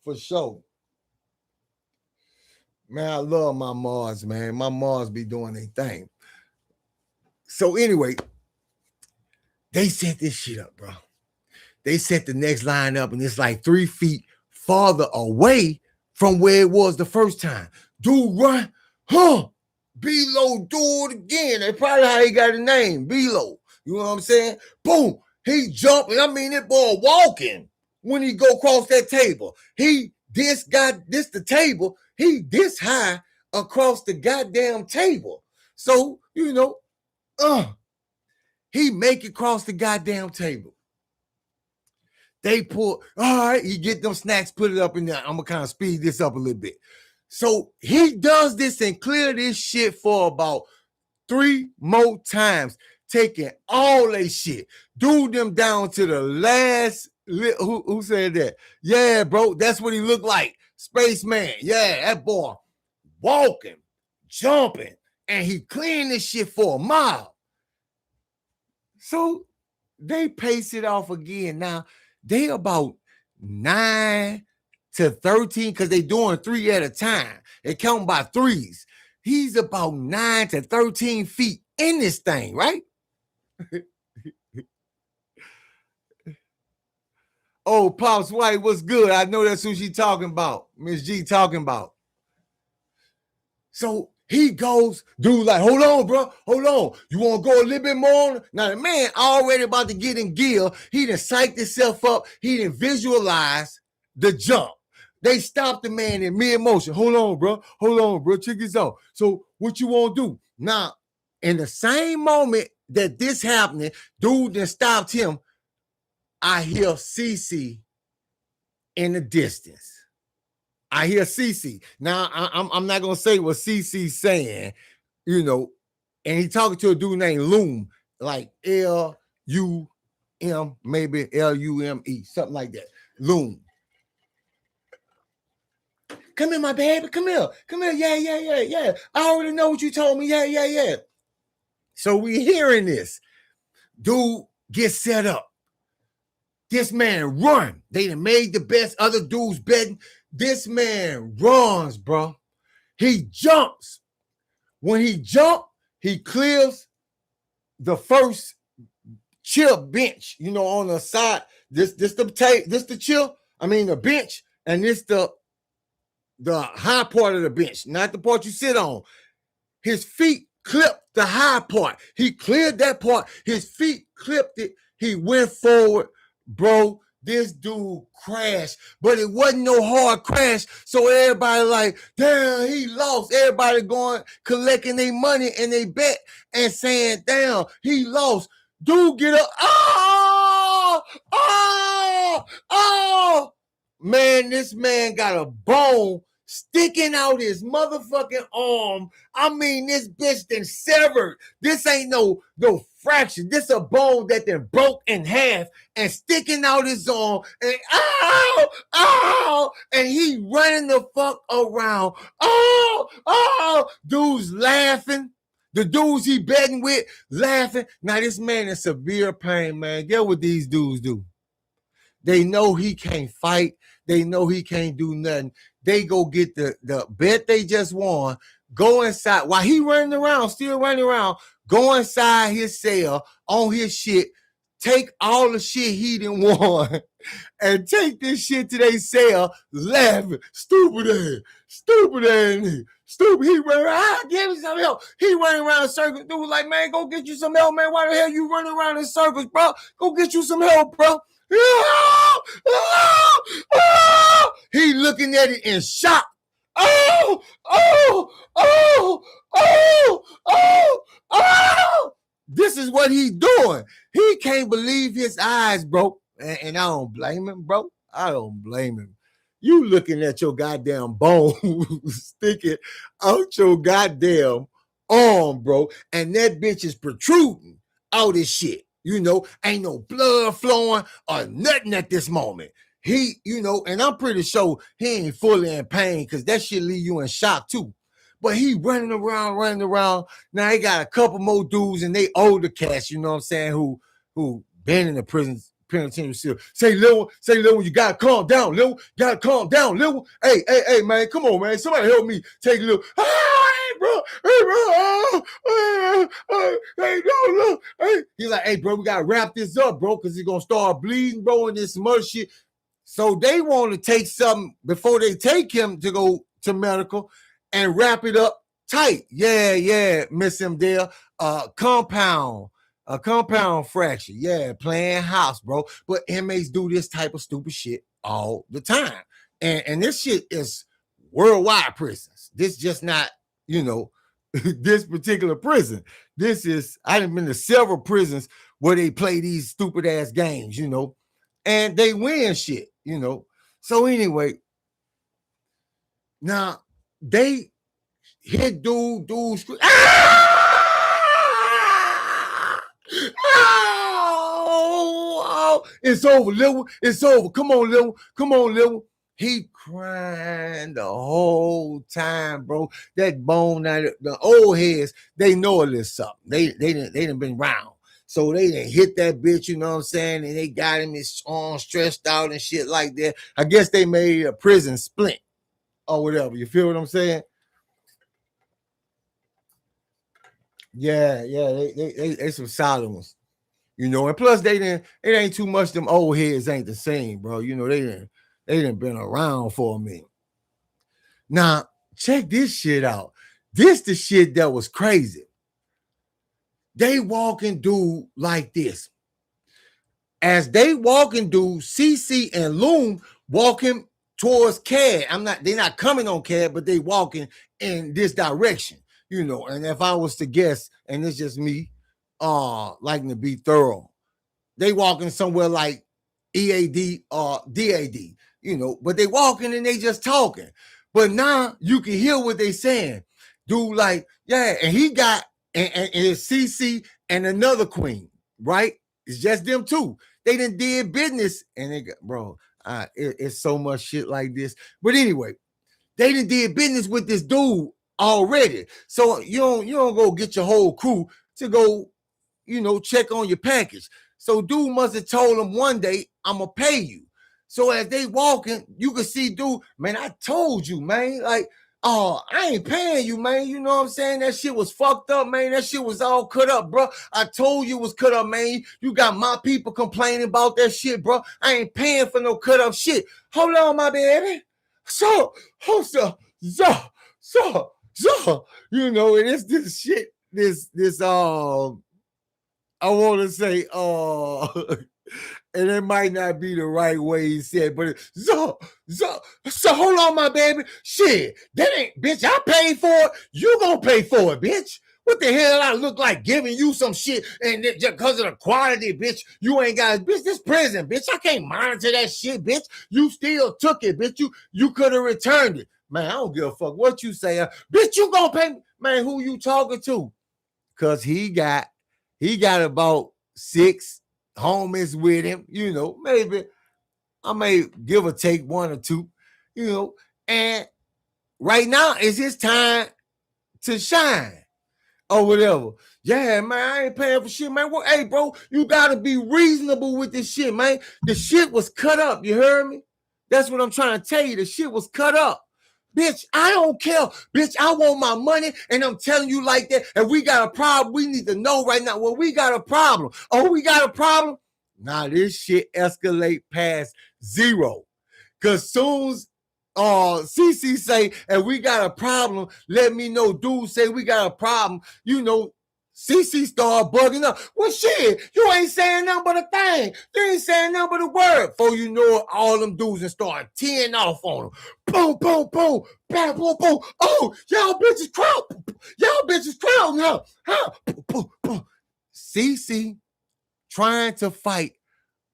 S1: for sure. Man, I love my Mars, man. My Mars be doing their thing. So anyway, they set this shit up, bro. They set the next line up, and it's like 3 feet farther away from where it was the first time. Dude run, B-Lo do it again. That's probably how he got his name, B-Lo. You know what I'm saying? Boom, he jumped, and I mean, that boy walking when he go across that table. He the table. He this high across the goddamn table. So, you know, he make it across the goddamn table. They pull, all right, he get them snacks, put it up in there. I'm going to kind of speed this up a little bit. So he does this and clear this shit for about 3 more times, taking all they shit. Dude them down to the last, who said that? Yeah, bro, that's what he looked like. Spaceman. Yeah, that boy walking, jumping, and he cleaned this shit for a mile. So they pace it off again. Now, they about 9 to 13 because they doing 3 at a time. They count by threes. He's about 9 to 13 feet in this thing, right? Oh, Pops White, what's good? I know that's who she talking about. Miss G talking about. So he goes, dude, like, hold on, bro. Hold on. You want to go a little bit more? Now, the man already about to get in gear. He done psyched himself up. He done visualized the jump. They stopped the man in mid-motion. Hold on, bro. Hold on, bro. Check this out. So what you want to do? Now, in the same moment that this happening, dude that stopped him, I hear CC in the distance. I hear CC. Now, I'm not going to say what CC's saying, you know, and he talking to a dude named Loom, like L-U-M, maybe L-U-M-E, something like that. Loom. Come here, my baby. Come here. Come here. Yeah. I already know what you told me. Yeah. So we hearing this. Dude gets set up. This man run. They done made the best. Other dudes betting. This man runs, bro. He jumps. When he jump, he clears the first chill bench, you know, on the side. This the chill. I mean the bench, and this the high part of the bench, not the part you sit on. His feet clipped the high part. He cleared that part. His feet clipped it. He went forward, bro. This dude crashed, but it wasn't no hard crash. So everybody like, damn, he lost. Everybody going, collecting their money and they bet and saying, damn, he lost. Dude get up. Oh. Man, this man got a bone sticking out his motherfucking arm. I mean, this bitch done severed. This ain't no fracture. This a bone that then broke in half and sticking out his arm. And and he running the fuck around. Dudes laughing. The dudes he betting with laughing. Now this man in severe pain, man. Get what these dudes do. They know he can't fight. They know he can't do nothing. They go get the bet they just won, go inside while he running around, still running around, go inside his cell on his shit, take all the shit he done won, and take this shit to their cell, laughing, stupid ass. He run around, give me some help. He running around in circles. Dude was like, man, go get you some help, man. Why the hell you running around in circles, bro? Go get you some help, bro. He looking at it in shock. This is what he doing. He can't believe his eyes, bro. And I don't blame him, bro. I don't blame him. You looking at your goddamn bone sticking out your goddamn arm, bro. And that bitch is protruding out his shit. You know, ain't no blood flowing or nothing at this moment. He, you know, and I'm pretty sure he ain't fully in pain because that shit leave you in shock too. But he running around. Now he got a couple more dudes and they older cats, you know what I'm saying, who been in the penitentiary. Say, Lil, you gotta calm down, Lil. Hey, man, come on, man. Somebody help me take a little. Hey, no. Hey. He's like, hey, bro, we gotta wrap this up, bro, because he's gonna start bleeding, bro, and this mud shit. So they want to take something before they take him to go to medical and wrap it up tight. Yeah, Miss M. Dale. A compound fracture. Yeah, playing house, bro. But inmates do this type of stupid shit all the time. And this shit is worldwide prisons. This just not, you know, this particular prison. This is, I done been to several prisons where they play these stupid ass games, you know, and they win shit, you know. So anyway, now they hit dude scream. It's over, Lil. It's over. Come on, Lil. He crying the whole time, bro. That bone, the old heads, they know a little something. They done been round. So they done hit that bitch, you know what I'm saying? And they got him his arm stretched out and shit like that. I guess they made a prison splint or whatever. You feel what I'm saying? Yeah, they some solid ones. You know, and plus it ain't too much, them old heads ain't the same, bro. You know, they done been around for a minute. Now, check this shit out. This the shit that was crazy. They walking dude like this. As they walking dude, CC and Loom walking towards CAD. They're not coming on CAD, but they walking in this direction, you know. And if I was to guess, and it's just me, liking to be thorough. They walking somewhere like EAD or DAD, but they walking and they just talking. But now you can hear what they saying. Dude, like, yeah, and he got and it's CC and another queen, right? It's just them two. They done did business, and they got, bro, it's so much shit like this. But anyway, they done did business with this dude already. So you don't go get your whole crew to go, check on your package. So dude must have told him one day, I'm going to pay you. So as they walking, you can see dude, man, I told you, man, like, oh, I ain't paying you, man. You know what I'm saying? That shit was fucked up, man. That shit was all cut up, bro. I told you it was cut up, man. You got my people complaining about that shit, bro. I ain't paying for no cut up shit. Hold on, my baby. So, and it's this shit, this I want to say, and it might not be the right way he said, but so hold on, my baby. Shit, that ain't, bitch, I paid for it. You gonna pay for it, bitch. What the hell I look like giving you some shit and just because of the quality, bitch, you ain't got, bitch, this prison, bitch. I can't monitor that shit, bitch. You still took it, bitch. You could have returned it. Man, I don't give a fuck what you say. Bitch, you gonna pay me. Man, who you talking to? Because he got about 6 homies with him, maybe I may give or take 1 or 2, and right now is his time to shine or whatever. Yeah, man, I ain't paying for shit, man. Well, hey, bro, you got to be reasonable with this shit, man. The shit was cut up, you heard me? That's what I'm trying to tell you. The shit was cut up. Bitch, I don't care. Bitch, I want my money, and I'm telling you like that. And we got a problem. We need to know right now. Well, we got a problem. Oh, we got a problem? Now this shit escalate past 0. Because soon as CC say, and we got a problem, let me know. Dude say we got a problem. CC start bugging up. Well, shit, you ain't saying nothing but a thing. You ain't saying nothing but a word. Before you know it, all them dudes and start teeing off on them. Boom, boom, boom, bam, boom, boom. Oh, y'all bitches crowding, huh? Boom, boom, boom. CC trying to fight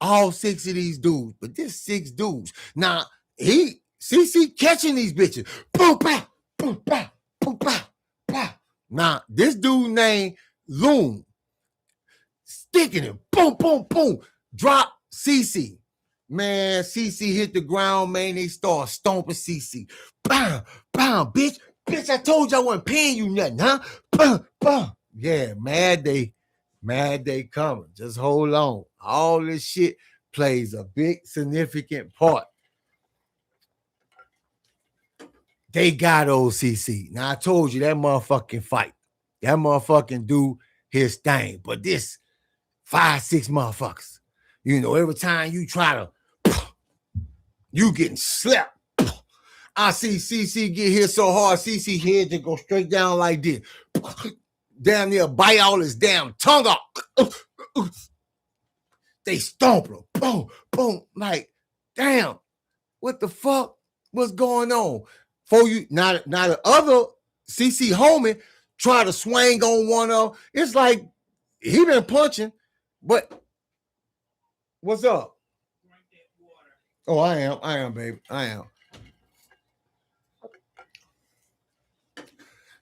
S1: all 6 of these dudes, but this 6 dudes. Now, CC catching these bitches. Boom, pow, boom, pow, boom, pow, pow. Now, this dude named Loon, sticking him, boom, boom, boom, drop CC. Man, CC hit the ground, man. They start stomping CC. Bam, bam, bitch. Bitch, I told you I wasn't paying you nothing, huh? Bam, bam. Yeah, mad day coming. Just hold on. All this shit plays a big, significant part. They got old CC. Now, I told you that motherfucking fight. That motherfucking do his thing. But this 5, 6 motherfuckers, every time you try to, you getting slapped. I see CC get hit so hard, CC head to go straight down like this. Damn near bite all his damn tongue off. They stomp him. Boom, boom. Like, damn, what the fuck? What's going on? For you, now the other CC homie try to swing on one of. It's like he been punching, but what's up? Oh, I am, baby. I am.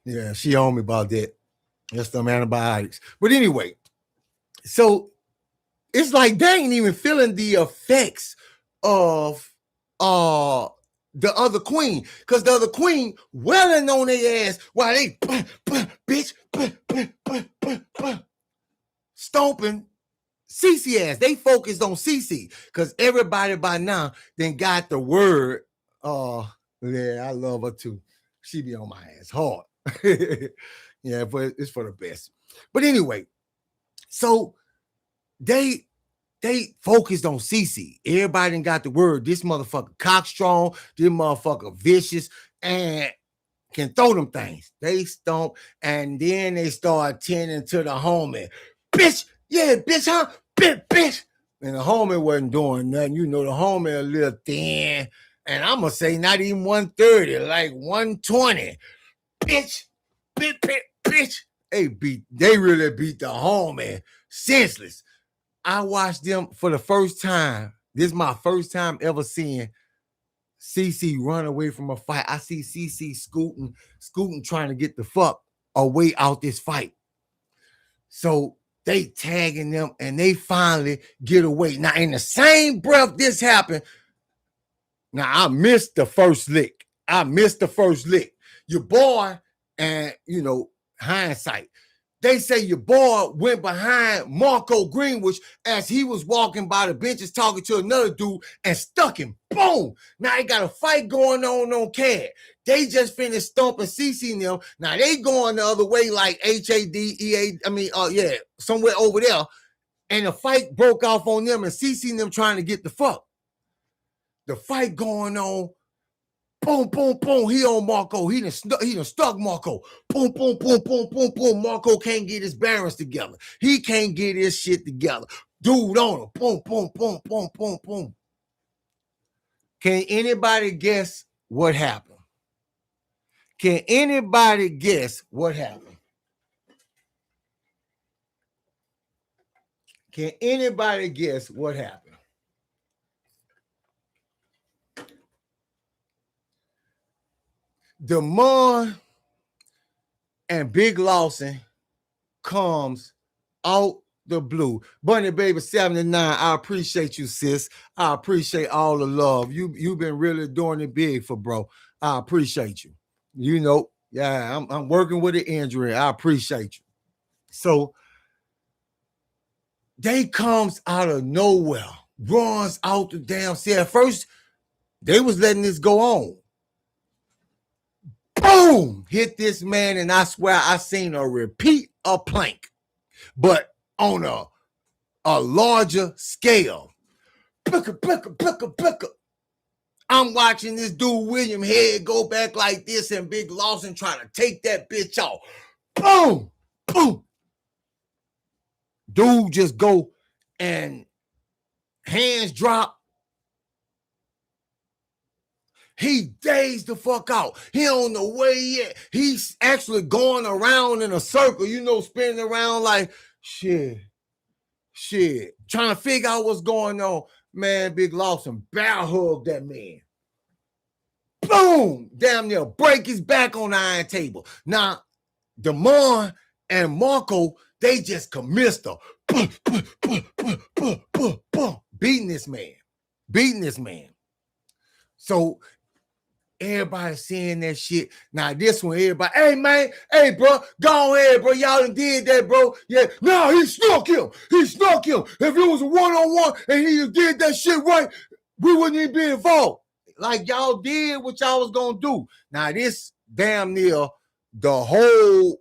S1: Yeah, she on me about that. Just some antibiotics. But anyway, so it's like they ain't even feeling the effects of the other queen, because the other queen welling on their ass while they bitch stomping CC ass. They focused on CC because everybody by now then got the word. Yeah, I love her too. She be on my ass hard. Yeah, but it's for the best. But anyway, so they focused on CC. Everybody done got the word. This motherfucker cockstrong, this motherfucker vicious, and can throw them things. They stomp, and then they start tending to the homie. Bitch, yeah, bitch, huh? Bitch. And the homie wasn't doing nothing. The homie a little thin, and I'm going to say not even 130, like 120. Bitch. they really beat the homie senseless. I watched them for the first time. This is my first time ever seeing CC run away from a fight. I see CC scooting, trying to get the fuck away out this fight. So they tagging them and they finally get away. Now, in the same breath this happened, now I missed the first lick. Your boy, and hindsight, they say your boy went behind Marco Greenwich as he was walking by the benches talking to another dude and stuck him. Boom! Now they got a fight going on CAD. They just finished stomping CC and them. Now they going the other way like HADEA. Somewhere over there. And the fight broke off on them and CC and them trying to get the fuck. The fight going on. Boom, boom, boom. He on Marco. He done stuck Marco. Boom, boom, boom, boom, boom, boom. Marco can't get his bearings together. He can't get his shit together. Dude on him. Boom, boom, boom, boom, boom, boom. Can anybody guess what happened? Can anybody guess what happened? Can anybody guess what happened? Damon and Big Lawson comes out the blue. Bunny Baby 79, I appreciate you, sis. I appreciate all the love. You've been really doing it big for bro. I appreciate you. I'm working with an injury. I appreciate you. So they comes out of nowhere, runs out the damn cell. At first, they was letting this go on. Boom! Hit this man, and I swear I seen a repeat of plank, but on a larger scale. I'm watching this dude William head go back like this, and Big Lawson trying to take that bitch off. Boom! Boom! Dude just go and hands drop. He dazed the fuck out. He on the way yet. He's actually going around in a circle, spinning around like shit. Trying to figure out what's going on. Man, Big Lawson barrel hugged that man. Boom! Damn near break his back on the iron table. Now, Damon and Marco, they just commenced beating this man. So everybody seeing that shit. Now this one, everybody, hey bro, go ahead, bro. Y'all done did that, bro. Yeah, no, he snuck him. If it was a one-on-one and he did that shit right, we wouldn't even be involved. Like y'all did what y'all was gonna do. Now this damn near the whole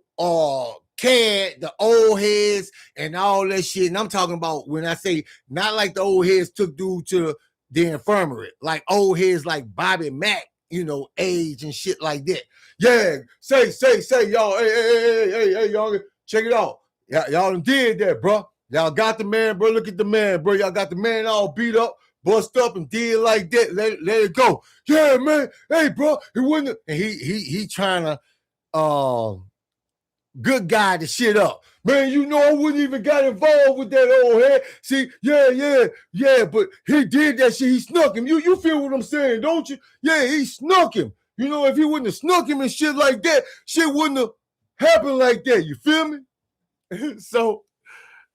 S1: CAD, the old heads and all that shit. And I'm talking about when I say not like the old heads took dude to the infirmary, like old heads like Bobby Mack, age and shit like that. Yeah, say, y'all, hey, y'all, check it out. Y'all did that, bro. Y'all got the man, bro. Look at the man, bro. Y'all got the man all beat up, bust up, and did like that. Let it go. Yeah, man. Hey, bro. He wouldn't. And he trying to good guy the shit up. Man, I wouldn't even got involved with that old head. See, yeah, but he did that shit. He snuck him. You feel what I'm saying, don't you? Yeah, he snuck him. If he wouldn't have snuck him and shit like that, shit wouldn't have happened like that. You feel me? So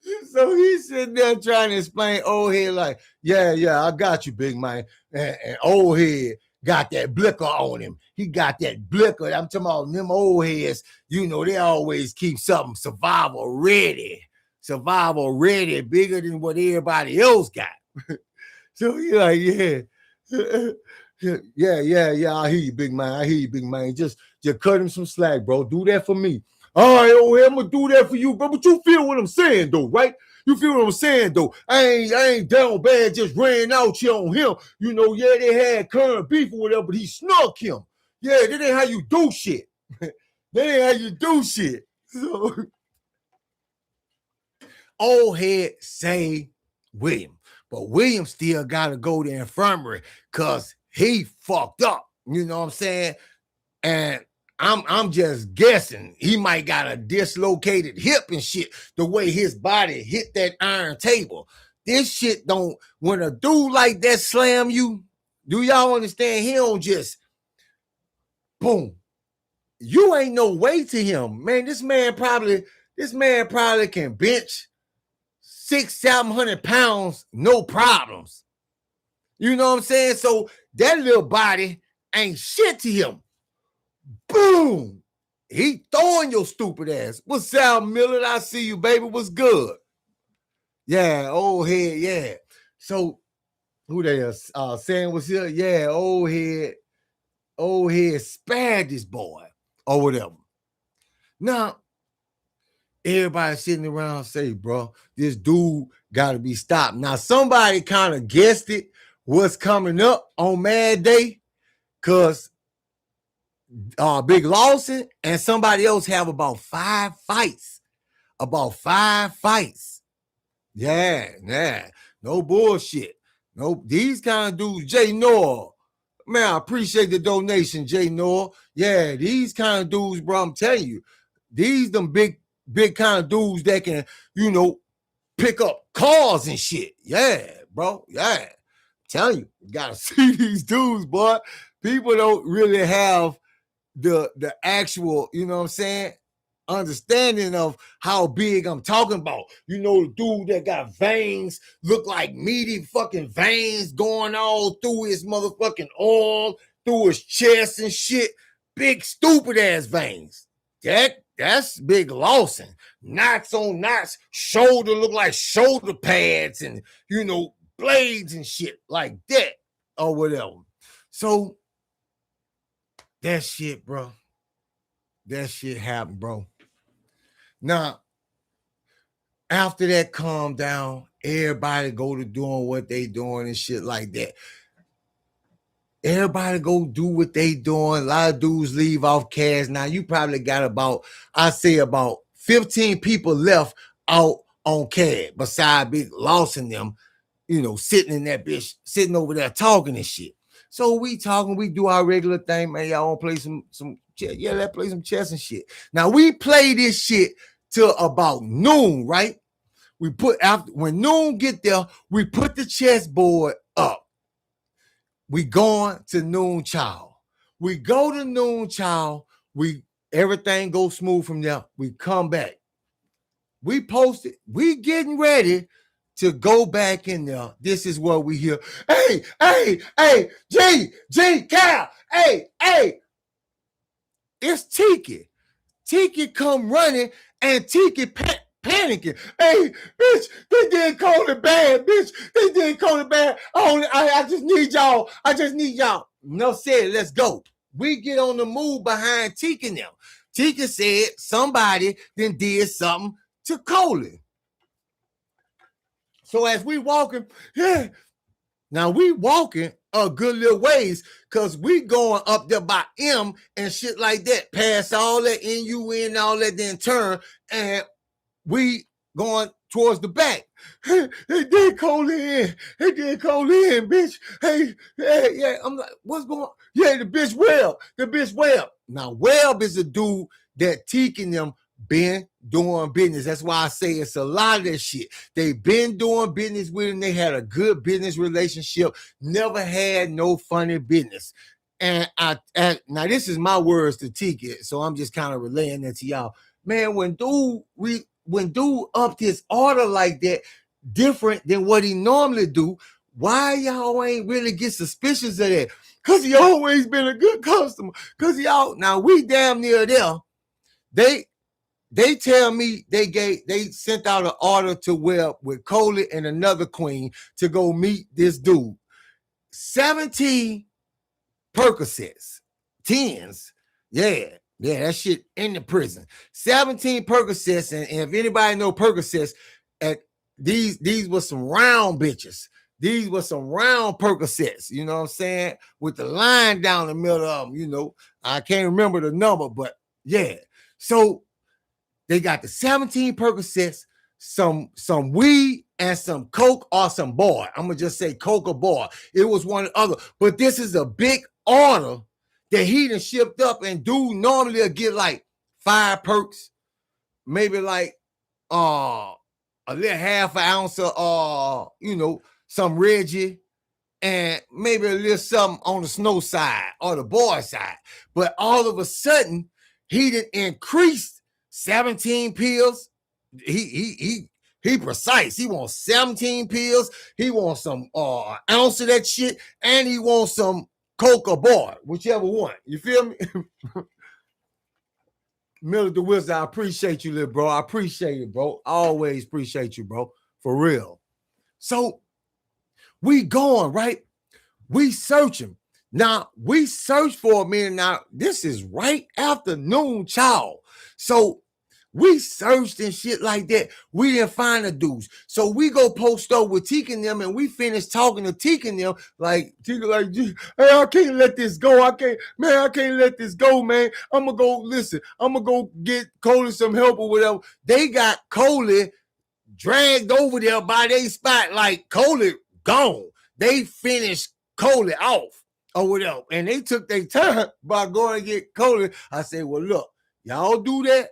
S1: he's sitting there trying to explain old head like, yeah, I got you, big man. And old head got that blicker on him. He got that blicker. I'm talking about them old heads. They always keep something survival ready, bigger than what everybody else got. So you're like, yeah. I hear you, big man. Just cut him some slack, bro. Do that for me. All right, old head, I'm gonna do that for you, bro. But you feel what I'm saying, though, right? You feel what I'm saying, though? I ain't down bad, just ran out here on him. They had current beef or whatever, but he snuck him. Yeah, that ain't how you do shit. So, old head say William. But William still got to go to the infirmary because he fucked up. You know what I'm saying? And I'm just guessing. He might got a dislocated hip and shit, the way his body hit that iron table. This shit don't, when a dude like that slam you, do y'all understand? He don't just boom. You ain't no weight to him. Man, this man probably can bench 600-700 pounds, no problems. You know what I'm saying? So that little body ain't shit to him. Boom. He throwing your stupid ass. What's up, Millard? I see you, baby. What's good? Yeah, old head, yeah. So who they are saying was here? Yeah, old head spared this boy or whatever. Now, everybody sitting around say, bro, this dude got to be stopped. Now, somebody kind of guessed it, what's coming up on Mad Day, because Big Lawson and somebody else have about 5 fights. About 5 fights. Yeah. No bullshit. No, these kind of dudes, Jay Noah. Man, I appreciate the donation, Jay Noah. Yeah, these kind of dudes, bro, I'm telling you, these them big kind of dudes that can, pick up cars and shit. Yeah, bro. Yeah. I'm telling you gotta see these dudes, boy. People don't really have the actual, you know what I'm saying, understanding of how big I'm talking about. The dude that got veins, look like meaty fucking veins going all through his motherfucking arm, through his chest and shit. Big stupid ass veins. That's Big Lawson. Knots on knots, shoulder look like shoulder pads and, blades and shit like that or whatever. So that shit, bro. That shit happened, bro. Now, after that calmed down, everybody go to doing what they doing and shit like that. Everybody go do what they doing. A lot of dudes leave off cash. Now, you probably got about 15 people left out on cash beside Big Lawson them, sitting in that bitch, sitting over there talking and shit. So we talking, we do our regular thing, man. Y'all want to play some yeah, let's play some chess and shit. Now we play this shit till about noon, right? We put after when noon get there, we put the chessboard up. We going to noon chow. We go to noon chow. Everything goes smooth from there. We come back. We post it. We getting ready to go back in there. This is what we hear. Hey, G, Cal, hey. It's Tiki. Tiki come running and Tiki panicking. Hey, bitch, they didn't call it bad, bitch. They didn't call it bad. I just need y'all. No said, let's go. We get on the move behind Tiki now. Tiki said somebody then did something to Colin. So as we walking, now we walking a good little ways because we going up there by M and shit like that, past all that NUN and all that, then turn, and we going towards the back. Hey, they did call in, bitch. Hey, yeah. I'm like, what's going on? Yeah, the bitch Webb. Now, Webb is a dude that teaching them been doing business. That's why I say it's a lot of that shit. They've been doing business with him. They had a good business relationship. Never had no funny business. And now this is my words to Tiki, so I'm just kind of relaying that to y'all. Man, when dude upped his order like that, different than what he normally do, why y'all ain't really get suspicious of that? Because he always been a good customer. Because now we damn near there. They tell me they sent out an order to Webb with Coley and another queen to go meet this dude. 17 Percocets, 10s. Yeah, that shit in the prison. 17 Percocets, and if anybody know Percocets, these were some round bitches. These were some round Percocets, you know what I'm saying? With the line down the middle of them, I can't remember the number, but yeah. So they got the 17 Percocets, some weed, and some coke or some boy. I'm going to just say coke or boy. It was one or the other. But this is a big order that he done shipped up, and dude normally will get like 5 perks, maybe like a little half an ounce of some Reggie, and maybe a little something on the snow side or the boy side. But all of a sudden, he done increased 17 pills. He precise. He wants 17 pills. He wants some ounce of that shit, and he wants some Coca Boy, whichever one. You feel me? Miller the Wizard, I appreciate you, little bro. I appreciate it, bro. I always appreciate you, bro. For real. So we going, right? We searching. Now, we search for a minute. Now, this is right after noon, child. So we searched and shit like that. We didn't find the dudes. So we go post up with Tika and them, and we finished talking to Tika and them. Like, Tika, like, hey, I can't let this go. I can't let this go, man. I'm going to go, listen, I'm going to go get Coley some help or whatever. They got Coley dragged over there by their spot. Like, Coley gone. They finished Coley off or whatever. And they took their time by going to get Coley. I said, well, look, y'all do that.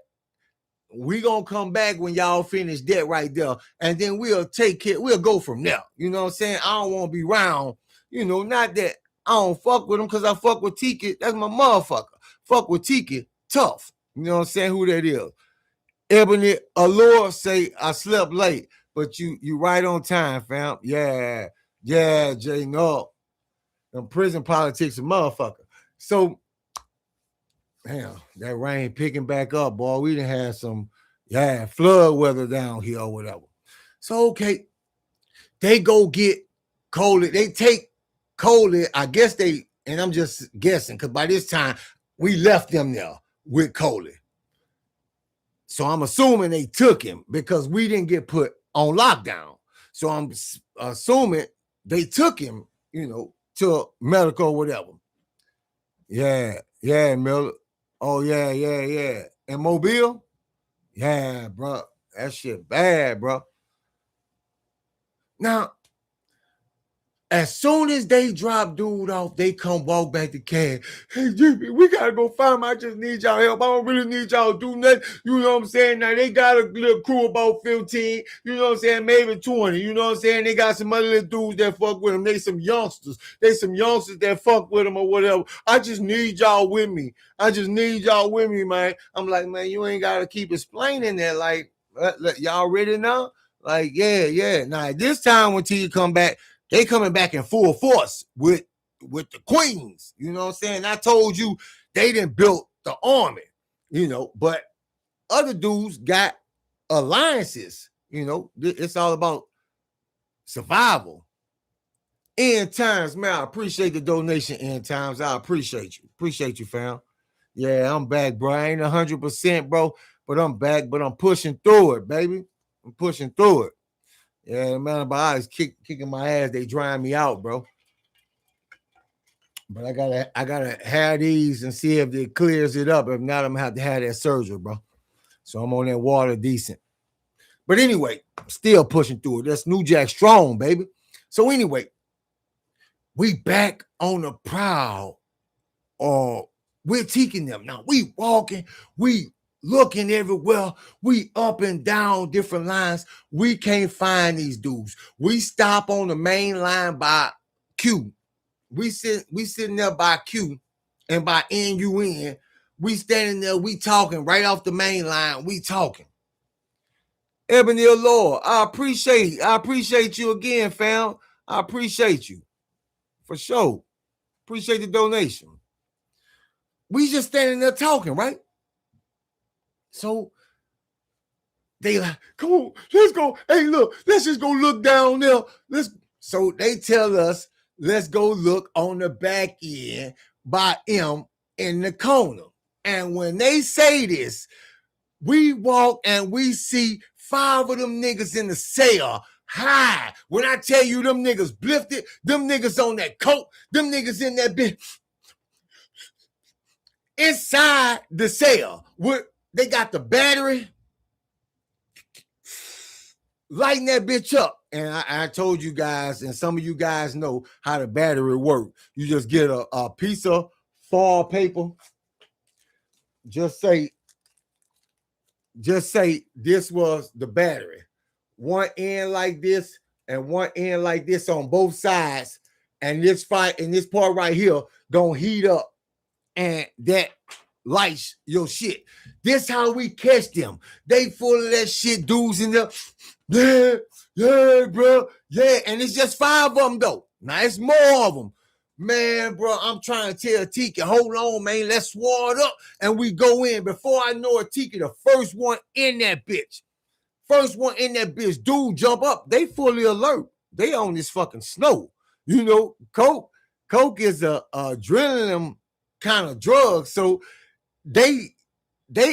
S1: We gonna come back when y'all finish that right there, and then we'll take care. We'll go from there. You know what I'm saying? I don't want to be around. Not that I don't fuck with them, because I fuck with Tiki. That's my motherfucker. Fuck with Tiki, tough. You know what I'm saying? Who that is? Ebony Allure say I slept late, but you right on time, fam. Yeah, Jay. No, them prison politics, a motherfucker. So. Damn, that rain picking back up, boy. We done had some, flood weather down here or whatever. So, okay, they go get Coley. They take Coley. I guess and I'm just guessing, because by this time, we left them there with Coley. So I'm assuming they took him, because we didn't get put on lockdown. So I'm assuming they took him, to medical or whatever. Yeah, Miller. Oh, yeah. And Mobile? Yeah, bro. That shit bad, bro. Now, as soon as they drop dude off, they come walk back to Cash. Hey, Jimmy, we got to go find him. I just need y'all help. I don't really need y'all to do nothing. You know what I'm saying? Now, they got a little crew about 15. You know what I'm saying? Maybe 20. You know what I'm saying? They got some other little dudes that fuck with them. They some youngsters. That fuck with them or whatever. I just need y'all with me. Man. I'm like, man, you ain't got to keep explaining that. Like, y'all ready now? Like, yeah. Now, this time when T come back, they coming back in full force with the queens. You know what I'm saying? I told you they didn't build the army, but other dudes got alliances. It's all about survival. End Times, man, I appreciate the donation, End Times. I appreciate you. Appreciate you, fam. Yeah, I'm back, bro. I ain't 100%, bro, but I'm back, but I'm pushing through it, baby. I'm pushing through it. Yeah, man, about eyes kicking my ass. They drying me out, bro. But I gotta have these and see if it clears it up. If not, I'm gonna have to have that surgery, bro. So I'm on that water decent. But anyway, still pushing through it. That's New Jack strong, baby. So anyway, we back on the prowl. We're taking them. Now we walking, we looking everywhere. We up and down different lines. We can't find these dudes. We stop on the main line by Q. We sitting there by Q and by NUN. We standing there. We talking right off the main line. We talking. Ebony Lord, I appreciate you again, fam. I appreciate you for sure. Appreciate the donation. We just standing there talking, right? So they like, come on, let's go. Hey, look, let's just go look down there. So they tell us, let's go look on the back end by M in the corner. And when they say this, we walk and we see 5 of them niggas in the cell high. When I tell you them niggas bliffed it, them niggas on that coat, them niggas in that bitch inside the cell. They got the battery, lighting that bitch up. And I told you guys, and some of you guys know how the battery works. You just get a piece of foil paper. Just say this was the battery. One end like this and one end like this on both sides. And this part right here gonna heat up and that lights your shit. This how we catch them. They full of that shit, dudes in there. Yeah, bro. Yeah, and it's just 5 of them though. Now it's more of them. Man, bro, I'm trying to tell Tiki, hold on, man. Let's sword up and we go in. Before I know it, Tiki, the first one in that bitch. First one in that bitch. Dude, jump up. They fully alert. They on this fucking snow. You know, coke is a adrenaline kind of drug. So they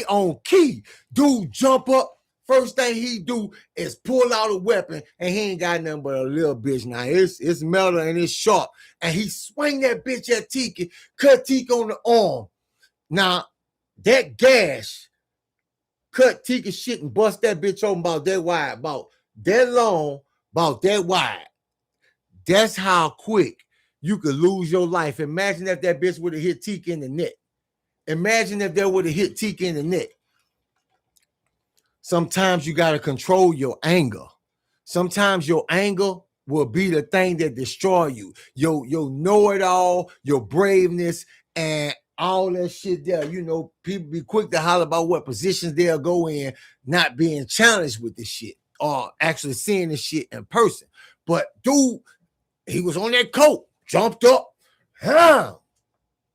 S1: on key. Dude, jump up. First thing he do is pull out a weapon, and he ain't got nothing but a little bitch. Now it's metal and it's sharp, and he swing that bitch at Tiki, cut Tiki on the arm. Now that gash cut Tiki shit and bust that bitch open about that wide, about that long, about that wide. That's how quick you could lose your life. Imagine if that bitch would have hit Tiki in the neck. Imagine if that would have hit Tiki in the neck. Sometimes you got to control your anger. Sometimes your anger will be the thing that destroy you. Your know-it-all, your braveness, and all that shit there. You know, people be quick to holler about what positions they'll go in, not being challenged with this shit or actually seeing this shit in person. But dude, he was on that coat, jumped up,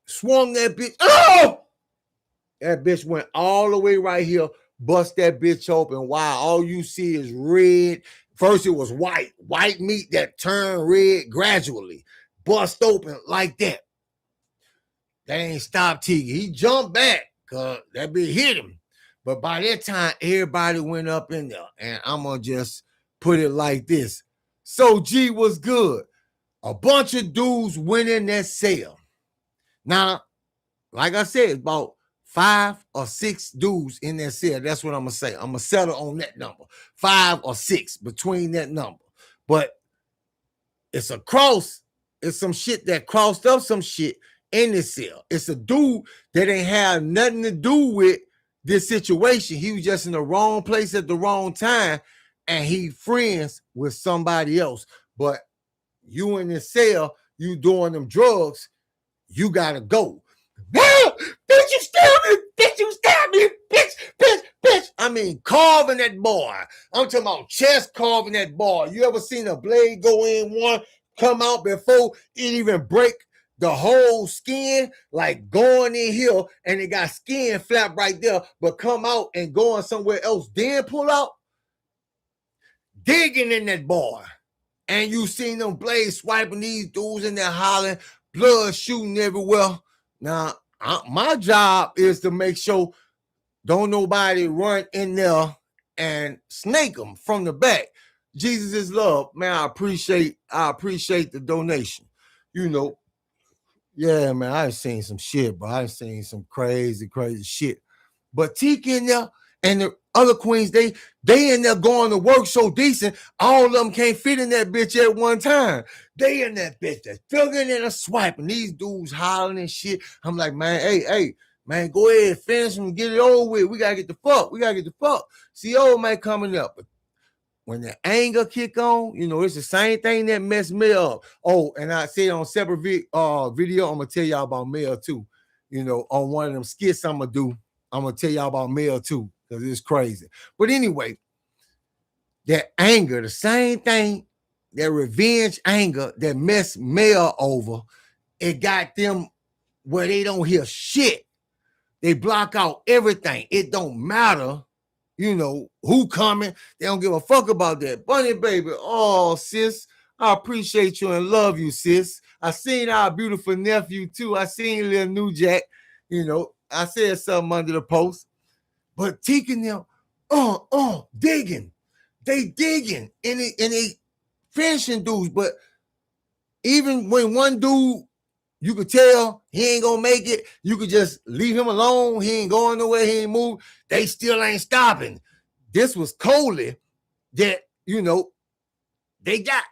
S1: swung that bitch. Oh! That bitch went all the way right here, bust that bitch open. Wow, all you see is red. First it was white meat that turned red gradually, bust open like that. That ain't stopped Tiki. He jumped back because that bitch hit him. But by that time, everybody went up in there. And I'm going to just put it like this. So G was good. A bunch of dudes went in that cell. Now, like I said, about 5 or 6 dudes in that cell. That's what I'm going to say. I'm going to settle on that number. 5 or 6 between that number. But it's a cross. It's some shit that crossed up some shit in this cell. It's a dude that ain't have nothing to do with this situation. He was just in the wrong place at the wrong time, and he friends with somebody else. But you in this cell, you doing them drugs, you gotta go. Bitch, you stab me! Bitch, you stab me! Bitch! I mean, carving that boy. I'm talking about chest carving that boy. You ever seen a blade go in one, come out before it even break the whole skin, like going in here and it got skin flap right there, but come out and going somewhere else, then pull out? Digging in that boy. And you seen them blades swiping these dudes in there hollering, blood shooting everywhere. Now, my job is to make sure don't nobody run in there and snake them from the back. Jesus is love. Man, I appreciate the donation. You know, yeah, man, I've seen some shit, bro. I've seen some crazy shit. But Tiki in there and the other queens, they in there going to work so decent, all of them can't fit in that bitch at one time. They in that bitch, they're thugging and swiping. These dudes hollering and shit. I'm like, man, hey, man, go ahead, finish them and get it over with. We gotta get the fuck. See, old man coming up. But when the anger kick on, you know, it's the same thing that messed me up. Oh, and I said on separate video, I'm gonna tell y'all about Mel too. You know, on one of them skits I'm gonna do, I'm gonna tell y'all about Mel too, because it's crazy. But anyway, that anger, the same thing, that revenge anger that messed Mel over, it got them where they don't hear shit. They block out everything. It don't matter, you know, who coming. They don't give a fuck about that. Bunny baby, oh, sis, I appreciate you and love you, sis. I seen our beautiful nephew, too. I seen little New Jack, you know. I said something under the post. But taking them, digging. They digging. And they finishing dudes. But even when one dude, you could tell he ain't gonna make it, you could just leave him alone. He ain't going nowhere. He ain't moved. They still ain't stopping. This was Coley that, you know, they got.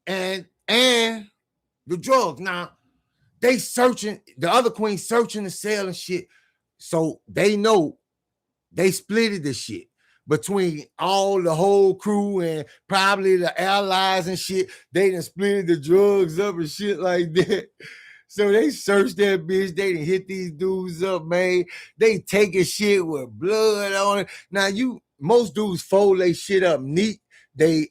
S1: And the drugs. Now, They searching, the other queen searching the cell and shit. So they know they splitted the shit between all the whole crew and probably the allies and shit. They done splitted the drugs up and shit like that. So they searched that bitch. They done hit these dudes up, man. They taking shit with blood on it. Now most dudes fold their shit up neat. They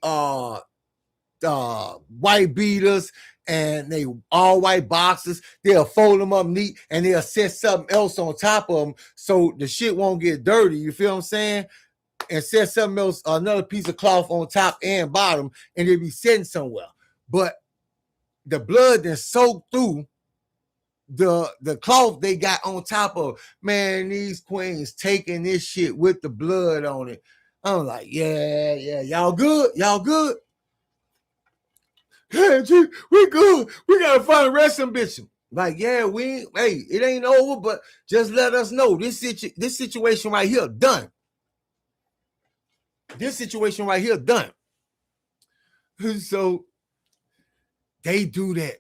S1: white beaters and they all white boxes. They'll fold them up neat and they'll set something else on top of them so the shit won't get dirty. You feel what I'm saying? And set something else, another piece of cloth on top and bottom, and they'll be sitting somewhere. But the blood then soaked through the cloth they got on top of. Man, these queens taking this shit with the blood on it. I'm like, yeah, y'all good? Y'all good? Hey, G, we good. We gotta find the rest of them bitches. Like, yeah, it ain't over, but just let us know. This situation right here, done. This situation right here, done. So they do that.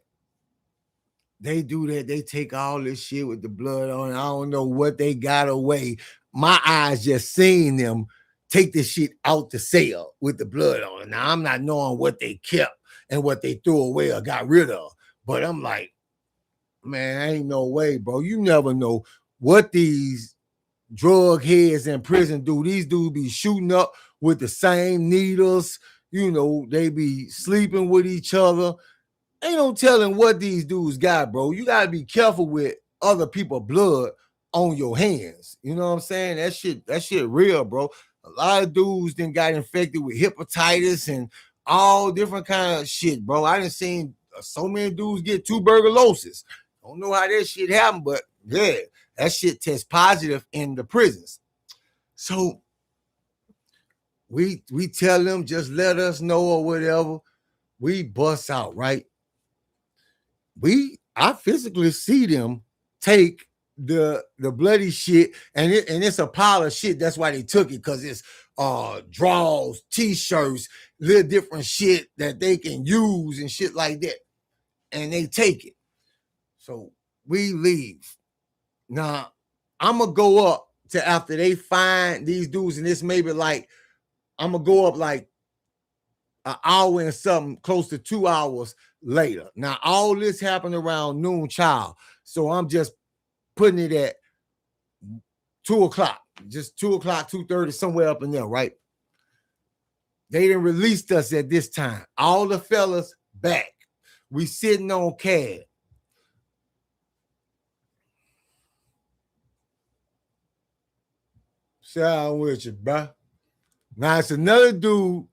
S1: They take all this shit with the blood on it. I don't know what they got away. My eyes just seeing them take this shit out the cell with the blood on it. Now, I'm not knowing what they kept and what they threw away or got rid of. But I'm like, man, ain't no way, bro. You never know what these drug heads in prison do. These dudes be shooting up with the same needles. You know, they be sleeping with each other. Ain't no telling what these dudes got, bro. You got to be careful with other people's blood on your hands. You know what I'm saying? That shit real, bro. A lot of dudes then got infected with hepatitis and all different kind of shit, bro. I done seen so many dudes get tuberculosis. Don't know how that shit happened, but yeah, that shit tests positive in the prisons. So we tell them, just let us know or whatever. We bust out, right? I physically see them take the bloody shit, and it's a pile of shit. That's why they took it, because it's drawers, t-shirts, little different shit that they can use and shit like that. And they take it. So we leave. Now, I'm gonna go up to after they find these dudes, and this maybe like I'm gonna go up like an hour and something, close to 2 hours later. Now, all this happened around noon, child. So I'm just putting it at 2 o'clock, just 2 o'clock, 2:30, somewhere up in there, right? They done released us at this time. All the fellas back. We sitting on cab. Sound with you, bro. Now it's another dude,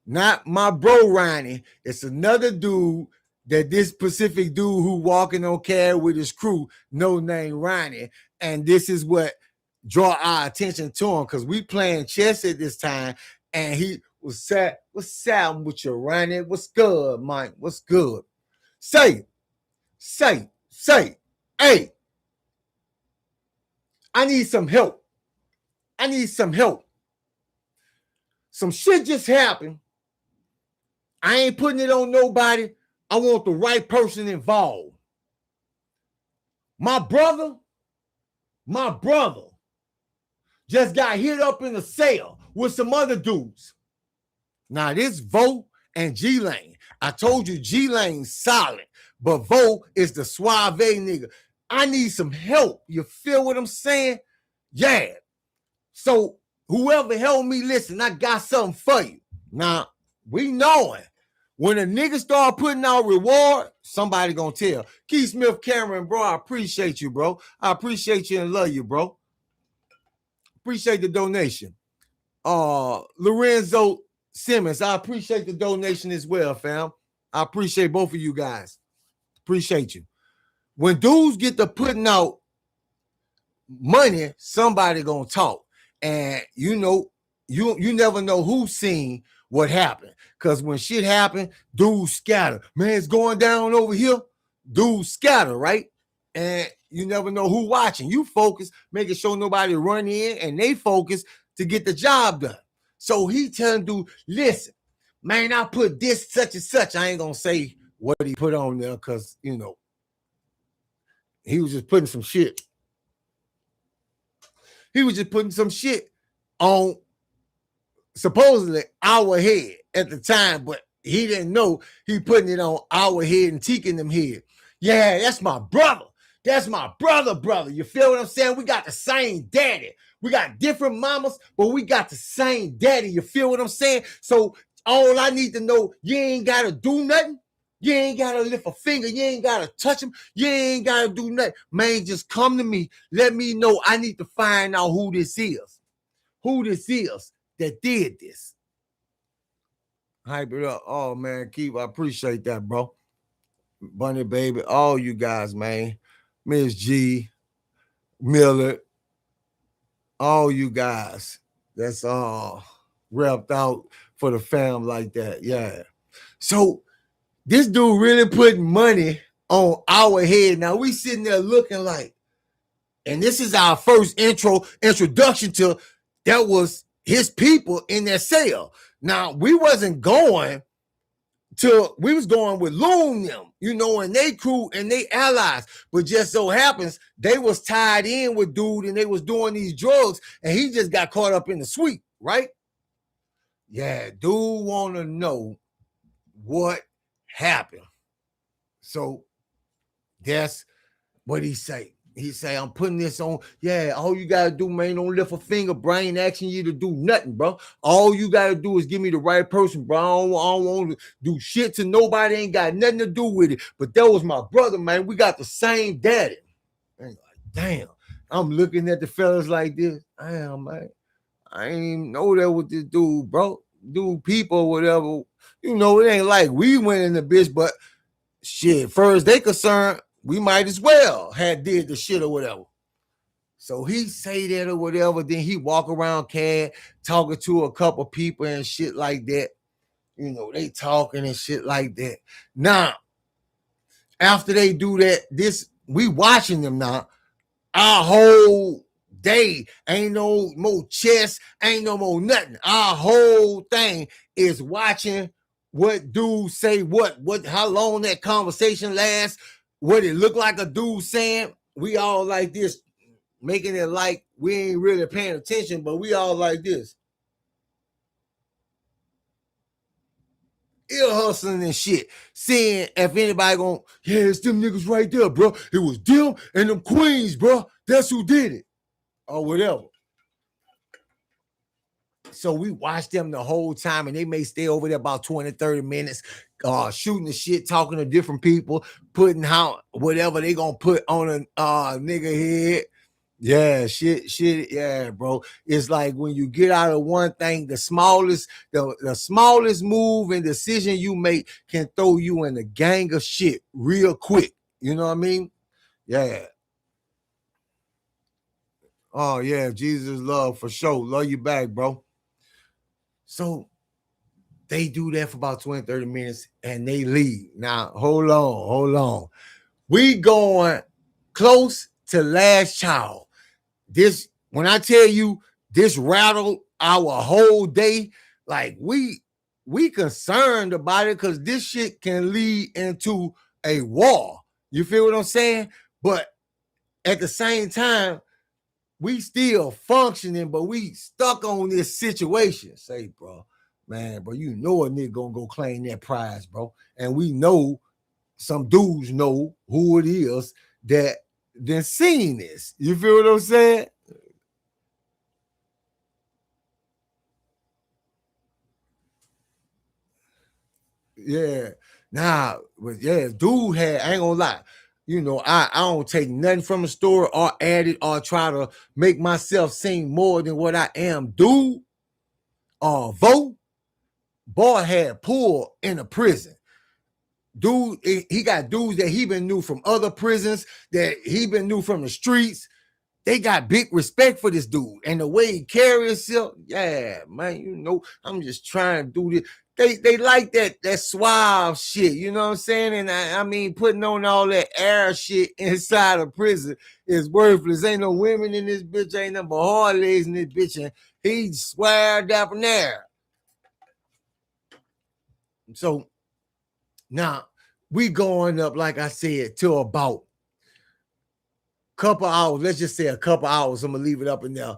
S1: not my bro Ronnie. It's another dude that this specific dude who walking on cab with his crew, no name Ronnie. And this is what draw our attention to him, because we playing chess at this time. And he was saying, what's up with you, Ronnie? What's good, Mike? What's good? Say, hey, I need some help. Some shit just happened. I ain't putting it on nobody. I want the right person involved. My brother just got hit up in a cell with some other dudes. Now, this Vo and G-Lane. I told you G-Lane's solid, but Vo is the suave nigga. I need some help. You feel what I'm saying? Yeah. So whoever help me, listen, I got something for you. Now, we knowing when a nigga start putting out reward, somebody gonna tell. Keith Smith Cameron, bro, I appreciate you, bro. I appreciate you and love you, bro. Appreciate the donation. Lorenzo Simmons, I appreciate the donation as well, fam. I appreciate both of you guys. Appreciate you. When dudes get to putting out money, somebody gonna talk. And you know, you never know who's seen what happened. Because when shit happen, dudes scatter. Man, it's going down over here. Dudes scatter, right? And you never know who watching. You focus, making sure nobody run in, and they focus to get the job done. So he telling dude, listen, man, I put this such and such. I ain't gonna say what he put on there because, you know, he was just putting some shit. He was just putting some shit on supposedly our head at the time, but he didn't know he putting it on our head and teaking them head. Yeah, that's my brother. That's my brother. You feel what I'm saying? We got the same daddy. We got different mamas, but we got the same daddy. You feel what I'm saying? So all I need to know, you ain't got to do nothing. You ain't got to lift a finger. You ain't got to touch him. You ain't got to do nothing. Man, just come to me. Let me know. I need to find out who this is. Who this is that did this. Hype it up. Oh, man, Keith, I appreciate that, bro. Bunny Baby, all you guys, man. Miss G, Miller, all you guys. That's all repped out for the fam like that. Yeah. So this dude really putting money on our head. Now we sitting there looking like, and this is our first introduction to that was his people in that cell. Now we wasn't going to, we was going with Loon them, you know, and they crew and they allies. But just so happens they was tied in with dude and they was doing these drugs and he just got caught up in the sweep, right? Yeah, dude want to know what happened. So that's what he say. He say, I'm putting this on. Yeah, all you got to do, man, don't lift a finger, bro. I ain't asking you to do nothing, bro. All you got to do is give me the right person, bro. I don't want to do shit to nobody. Ain't got nothing to do with it. But that was my brother, man. We got the same daddy. And like, damn. I'm looking at the fellas like this. Damn, man. I ain't even know that with this dude, bro. Dude, people, whatever. You know, it ain't like we went in the bitch, but shit, far as they concerned, we might as well had did the shit or whatever. So he say that or whatever. Then he walk around CAD talking to a couple people and shit like that. You know, they talking and shit like that. Now, after they do that, we watching them now. Our whole day ain't no more chess, ain't no more nothing. Our whole thing is watching what dudes say, what, how long that conversation lasts, what it look like a dude saying. We all like this, making it like we ain't really paying attention, but we all like this. Ear hustling and shit, seeing if anybody gonna, yeah, it's them niggas right there, bro. It was them and them queens, bro. That's who did it. Or whatever. So we watch them the whole time, and they may stay over there about 20, 30 minutes, shooting the shit, talking to different people, putting how whatever they gonna put on a nigga head. Yeah, shit, yeah, bro. It's like when you get out of one thing, the smallest move and decision you make can throw you in a gang of shit real quick. You know what I mean? Yeah. Oh, yeah, Jesus love for sure. Love you back, bro. So they do that for about 20, 30 minutes and they leave. Now, hold on. We going close to last child. This, when I tell you this rattled our whole day, like we concerned about it because this shit can lead into a war. You feel what I'm saying? But at the same time, we still functioning, but we stuck on this situation. Say, bro, man, bro, you know a nigga gonna go claim that prize, bro. And we know some dudes know who it is that then seen this. You feel what I'm saying? Yeah. Nah, but yeah, dude had, I ain't gonna lie. You know, I don't take nothing from the story or add it or try to make myself seem more than what I am. Dude, vote, boy had pulled in a prison. Dude, he got dudes that he been knew from other prisons, that he been knew from the streets. They got big respect for this dude and the way he carries himself. Yeah, man, you know, I'm just trying to do this. They like that suave shit, you know what I'm saying? And I mean, putting on all that air shit inside of prison is worthless. Ain't no women in this bitch, ain't nothing but hard legs in this bitch, and he swear down from there. So now we going up, like I said, to about couple hours, let's just say a couple hours, I'm gonna leave it up in there,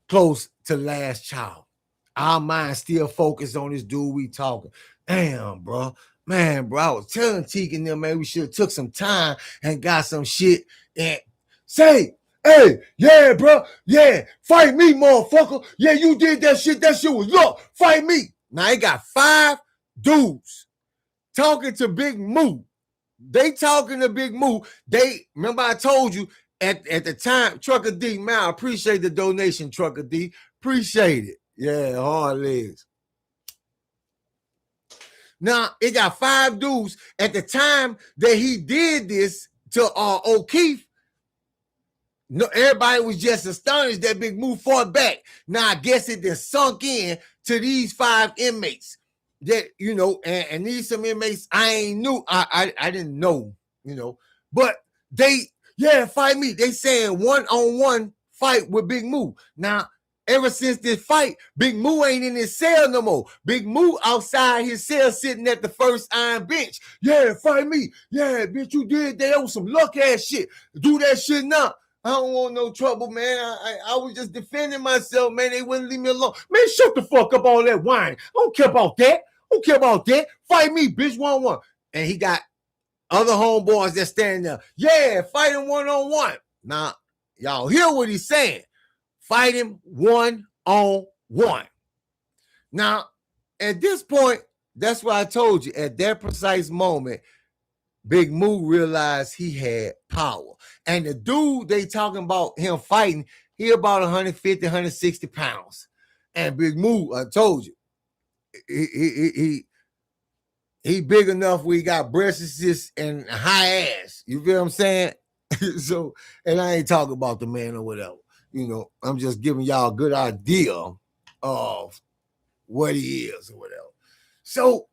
S1: close to last child. Our mind still focused on this dude we talking. Damn, bro. Man, bro, I was telling Teak and them, man, we should have took some time and got some shit and say, hey, yeah, bro, yeah, fight me, motherfucker. Yeah, you did that shit. That shit was luck. Fight me. Now, they got 5 dudes talking to Big Moo. They talking to Big Moo. They, remember I told you, at the time, Trucker D, man, I appreciate the donation, Trucker D. Appreciate it. Yeah, hard legs. Now, it got 5 dudes. At the time that he did this to O'Keefe, no, everybody was just astonished that Big Moo fought back. Now, I guess it just sunk in to these 5 inmates that, you know, and these some inmates I ain't knew. I didn't know, you know, but they, yeah, fight me. They saying 1-on-1 fight with Big Moo. Now, ever since this fight, Big Moo ain't in his cell no more. Big Moo outside his cell sitting at the first iron bench. Yeah, fight me. Yeah, bitch, you did that. That was some luck ass shit. Do that shit now. I don't want no trouble, man. I was just defending myself, man. They wouldn't leave me alone. Man, shut the fuck up all that whining. I don't care about that. I don't care about that. Fight me, bitch, 1-on-1. And he got other homeboys that standing there. Yeah, fight him 1-on-1. Now, y'all hear what he's saying. Fight him 1-on-1. Now, at this point, that's why I told you, at that precise moment, Big Moo realized he had power. And the dude they talking about him fighting, he about 150, 160 pounds. And Big Moo, I told you, he big enough where he got breasts and high ass. You feel what I'm saying? So, and I ain't talking about the man or whatever. You know, I'm just giving y'all a good idea of what he is or whatever. So,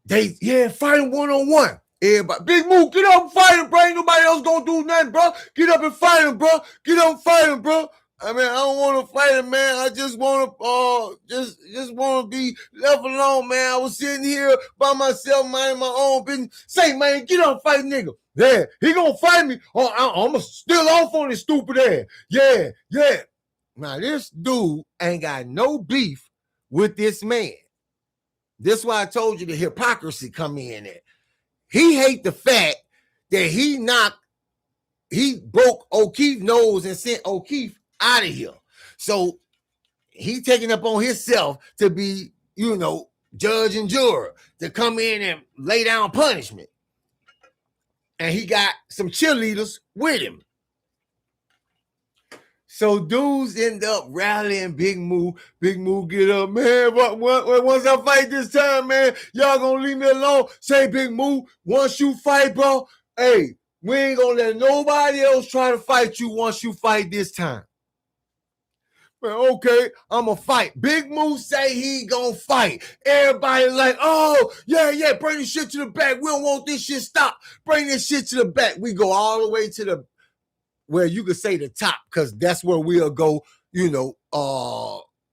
S1: they, yeah, fight him 1-on-1. Everybody, Big Moo, get up and fight him, bro. Ain't nobody else gonna do nothing, bro. Get up and fight him, bro. Get up and fight him, bro. I mean, I don't want to fight him, man. I just want to, just want to be left alone, man. I was sitting here by myself, minding my own business. Say, man, get up and fight, nigga. Yeah, he gonna fight me. Oh, I'm gonna still off on his stupid ass. Yeah, yeah. Now, this dude ain't got no beef with this man. This is why I told you the hypocrisy come in there. He hate the fact that he broke O'Keefe's nose and sent O'Keefe out of here. So he taking up on himself to be, you know, judge and juror, to come in and lay down punishment. And he got some cheerleaders with him. So dudes end up rallying Big Moo. Big Moo get up, man. Once I fight this time, man, y'all gonna leave me alone. Say, Big Moo, once you fight, bro, hey, we ain't gonna let nobody else try to fight you once you fight this time. Man, okay, I'm gonna fight. Big Moo say he gonna fight. Everybody like, oh, yeah, bring this shit to the back. We don't want this shit stopped. Bring this shit to the back. We go all the way to the, where you could say the top, because that's where we'll go, you know,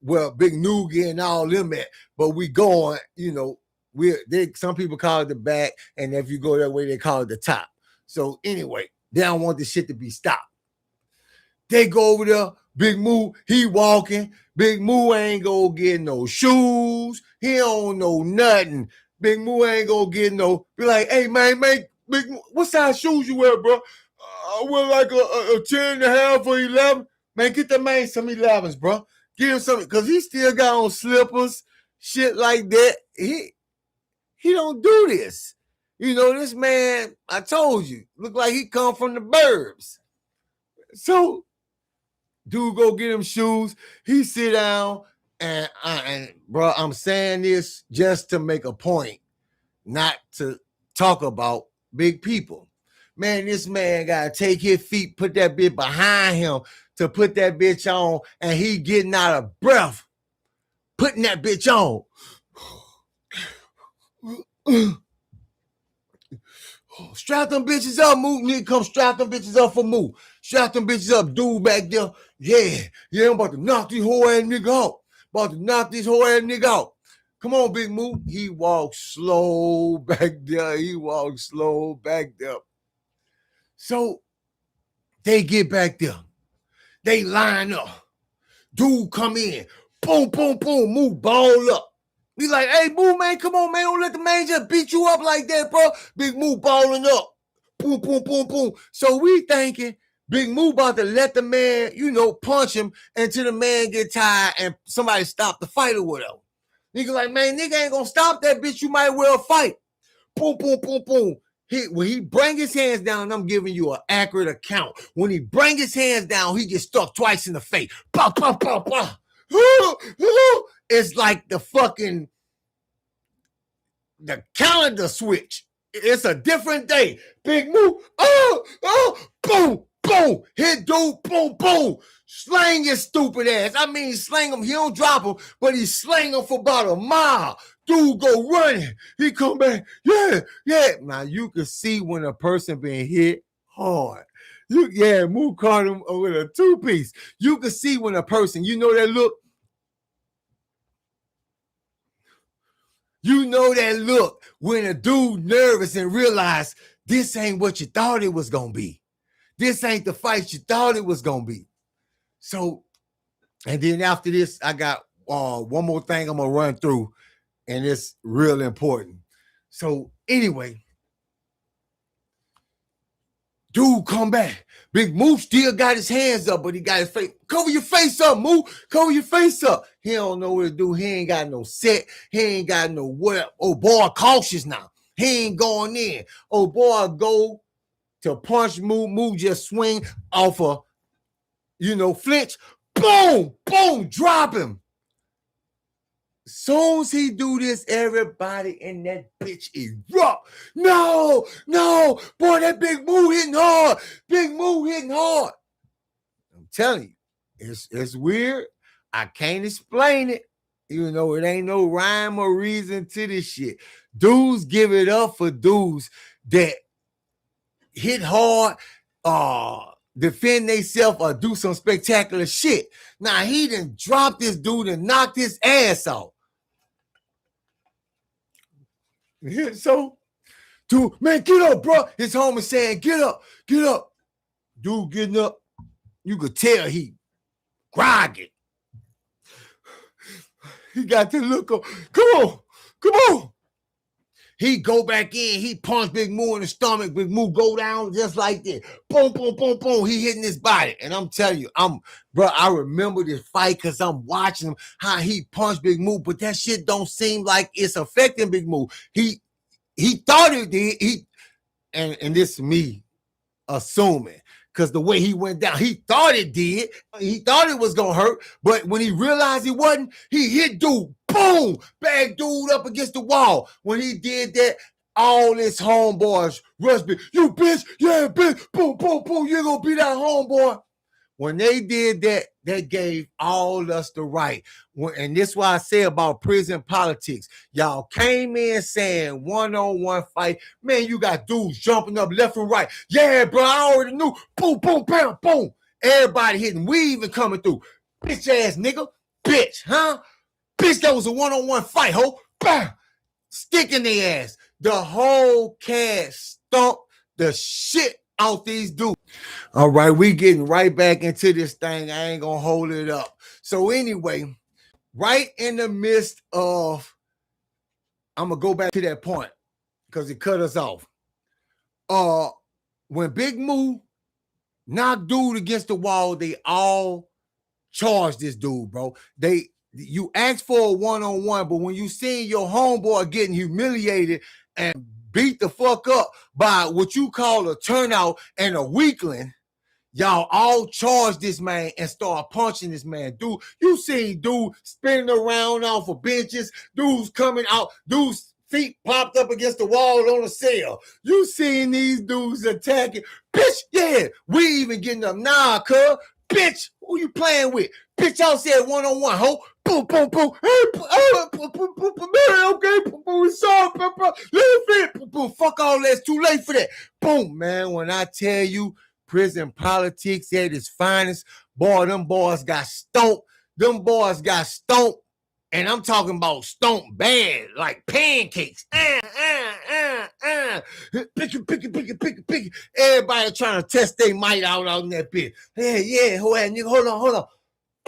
S1: where Big Noogie and all them at. But we going, you know, some people call it the back, and if you go that way, they call it the top. So anyway, they don't want this shit to be stopped. They go over there, Big Moo, he walking. Big Moo ain't gonna get no shoes. He don't know nothing. Big Moo ain't gonna get no, be like, hey, man, Big Moo, what size shoes you wear, bro? I wear like a 10.5 or 11. Man, get that man some 11s, bro. Give him something, because he still got on slippers, shit like that. He don't do this. You know, this man, I told you, look like he come from the burbs. So, dude go get him shoes. He sit down, and bro, I'm saying this just to make a point, not to talk about big people. Man, this man got to take his feet, put that bitch behind him to put that bitch on, and he getting out of breath, putting that bitch on. Strap them bitches up, Moo. Nigga, come strap them bitches up for Moo. Strap them bitches up, dude back there. Yeah, I'm about to knock this whole ass nigga out. Come on, Big Moo. He walks slow back there. So they get back there. They line up. Dude come in. Boom, boom, boom. Move ball up. Be like, hey, Moo, man, come on, man. Don't let the man just beat you up like that, bro. Big Moo balling up. Boom, boom, boom, boom. So we thinking Big Moo about to let the man, punch him until the man get tired and somebody stop the fight or whatever. Nigga like, man, nigga ain't gonna stop that bitch. You might well fight. Boom, boom, boom, boom. When he bring his hands down, I'm giving you an accurate account. When he bring his hands down, he gets struck twice in the face. Pow, pow, pow, pow. It's like the calendar switch. It's a different day. Big Moo, boom, boom. Hit dude, boom, boom. Slang his stupid ass. I mean, slang him. He don't drop him, but he slang him for about a mile. Dude go running. He come back. Yeah. Now you can see when a person been hit hard. Moo caught him with a 2-piece. You can see when a person, that look. You know that look when a dude nervous and realize this ain't what you thought it was going to be. This ain't the fight you thought it was going to be. So, and then after this, I got one more thing I'm going to run through, and it's real important. So anyway, dude come back. Big Moo still got his hands up, but he got his face. Cover your face up, Moo. Cover your face up. He don't know what to do. He ain't got no set. He ain't got no what. Oh, boy, cautious now. He ain't going in. Oh, boy, go to punch Moo. Moo just swing off a, flinch. Boom, boom, drop him. Soon as he do this, everybody in that bitch erupt. No, boy, that Big Moo hitting hard. Big Moo hitting hard. I'm telling you, it's weird. I can't explain it. It ain't no rhyme or reason to this shit. Dudes give it up for dudes that hit hard, defend themselves or do some spectacular shit. Now, he done dropped this dude and knocked his ass off. So, dude, man, get up, bro. His homie saying, get up. Dude getting up. You could tell he groggy. He got to look up. Come on. He go back in. He punch Big Moo in the stomach. Big Moo go down just like this. Boom, boom, boom, boom. He hitting his body. And I'm telling you, I remember this fight because I'm watching him, how he punched Big Moo, but that shit don't seem like it's affecting Big Moo. He thought it did. And this is me assuming, because the way he went down, he thought it did. He thought it was going to hurt. But when he realized it wasn't, he hit dude. Boom! Bagged dude up against the wall. When he did that, all his homeboys rushed me. You bitch! Yeah, bitch! Boom, boom, boom! You're going to be that homeboy. When they did that, they gave all us the right. And this is why I say about prison politics. Y'all came in saying one-on-one fight. Man, you got dudes jumping up left and right. Yeah, bro, I already knew. Boom, boom, bam, boom. Everybody hitting. We even coming through. Bitch ass nigga. Bitch, huh? Bitch, that was a one-on-one fight, ho. Bam! Stick in their ass. The whole cast stomped the shit out these dudes. All right, we getting right back into this thing. I ain't gonna hold it up. So anyway, right in the midst of, I'm gonna go back to that point because it cut us off. When Big Moo knocked dude against the wall, they all charged this dude, bro. You asked for a one-on-one, but when you seen your homeboy getting humiliated and beat the fuck up by what you call a turnout and a weakling, y'all all charged this man and start punching this man. Dude, you seen dude spinning around off of benches, dudes coming out, dudes feet popped up against the wall on a cell. You seen these dudes attacking. Bitch, yeah, we even getting up. Nah, cuz. Bitch, who you playing with? Bitch, y'all said one-on-one, ho. Boom, boom, boom. Hey, okay, boom, sorry, let it fit. Boom, fuck all that. It's too late for that. Boom, man, when I tell you prison politics at its finest, boy, them boys got stomped. And I'm talking about stomped bad, like pancakes. Pick. Everybody trying to test their might out in that bitch. Yeah, hold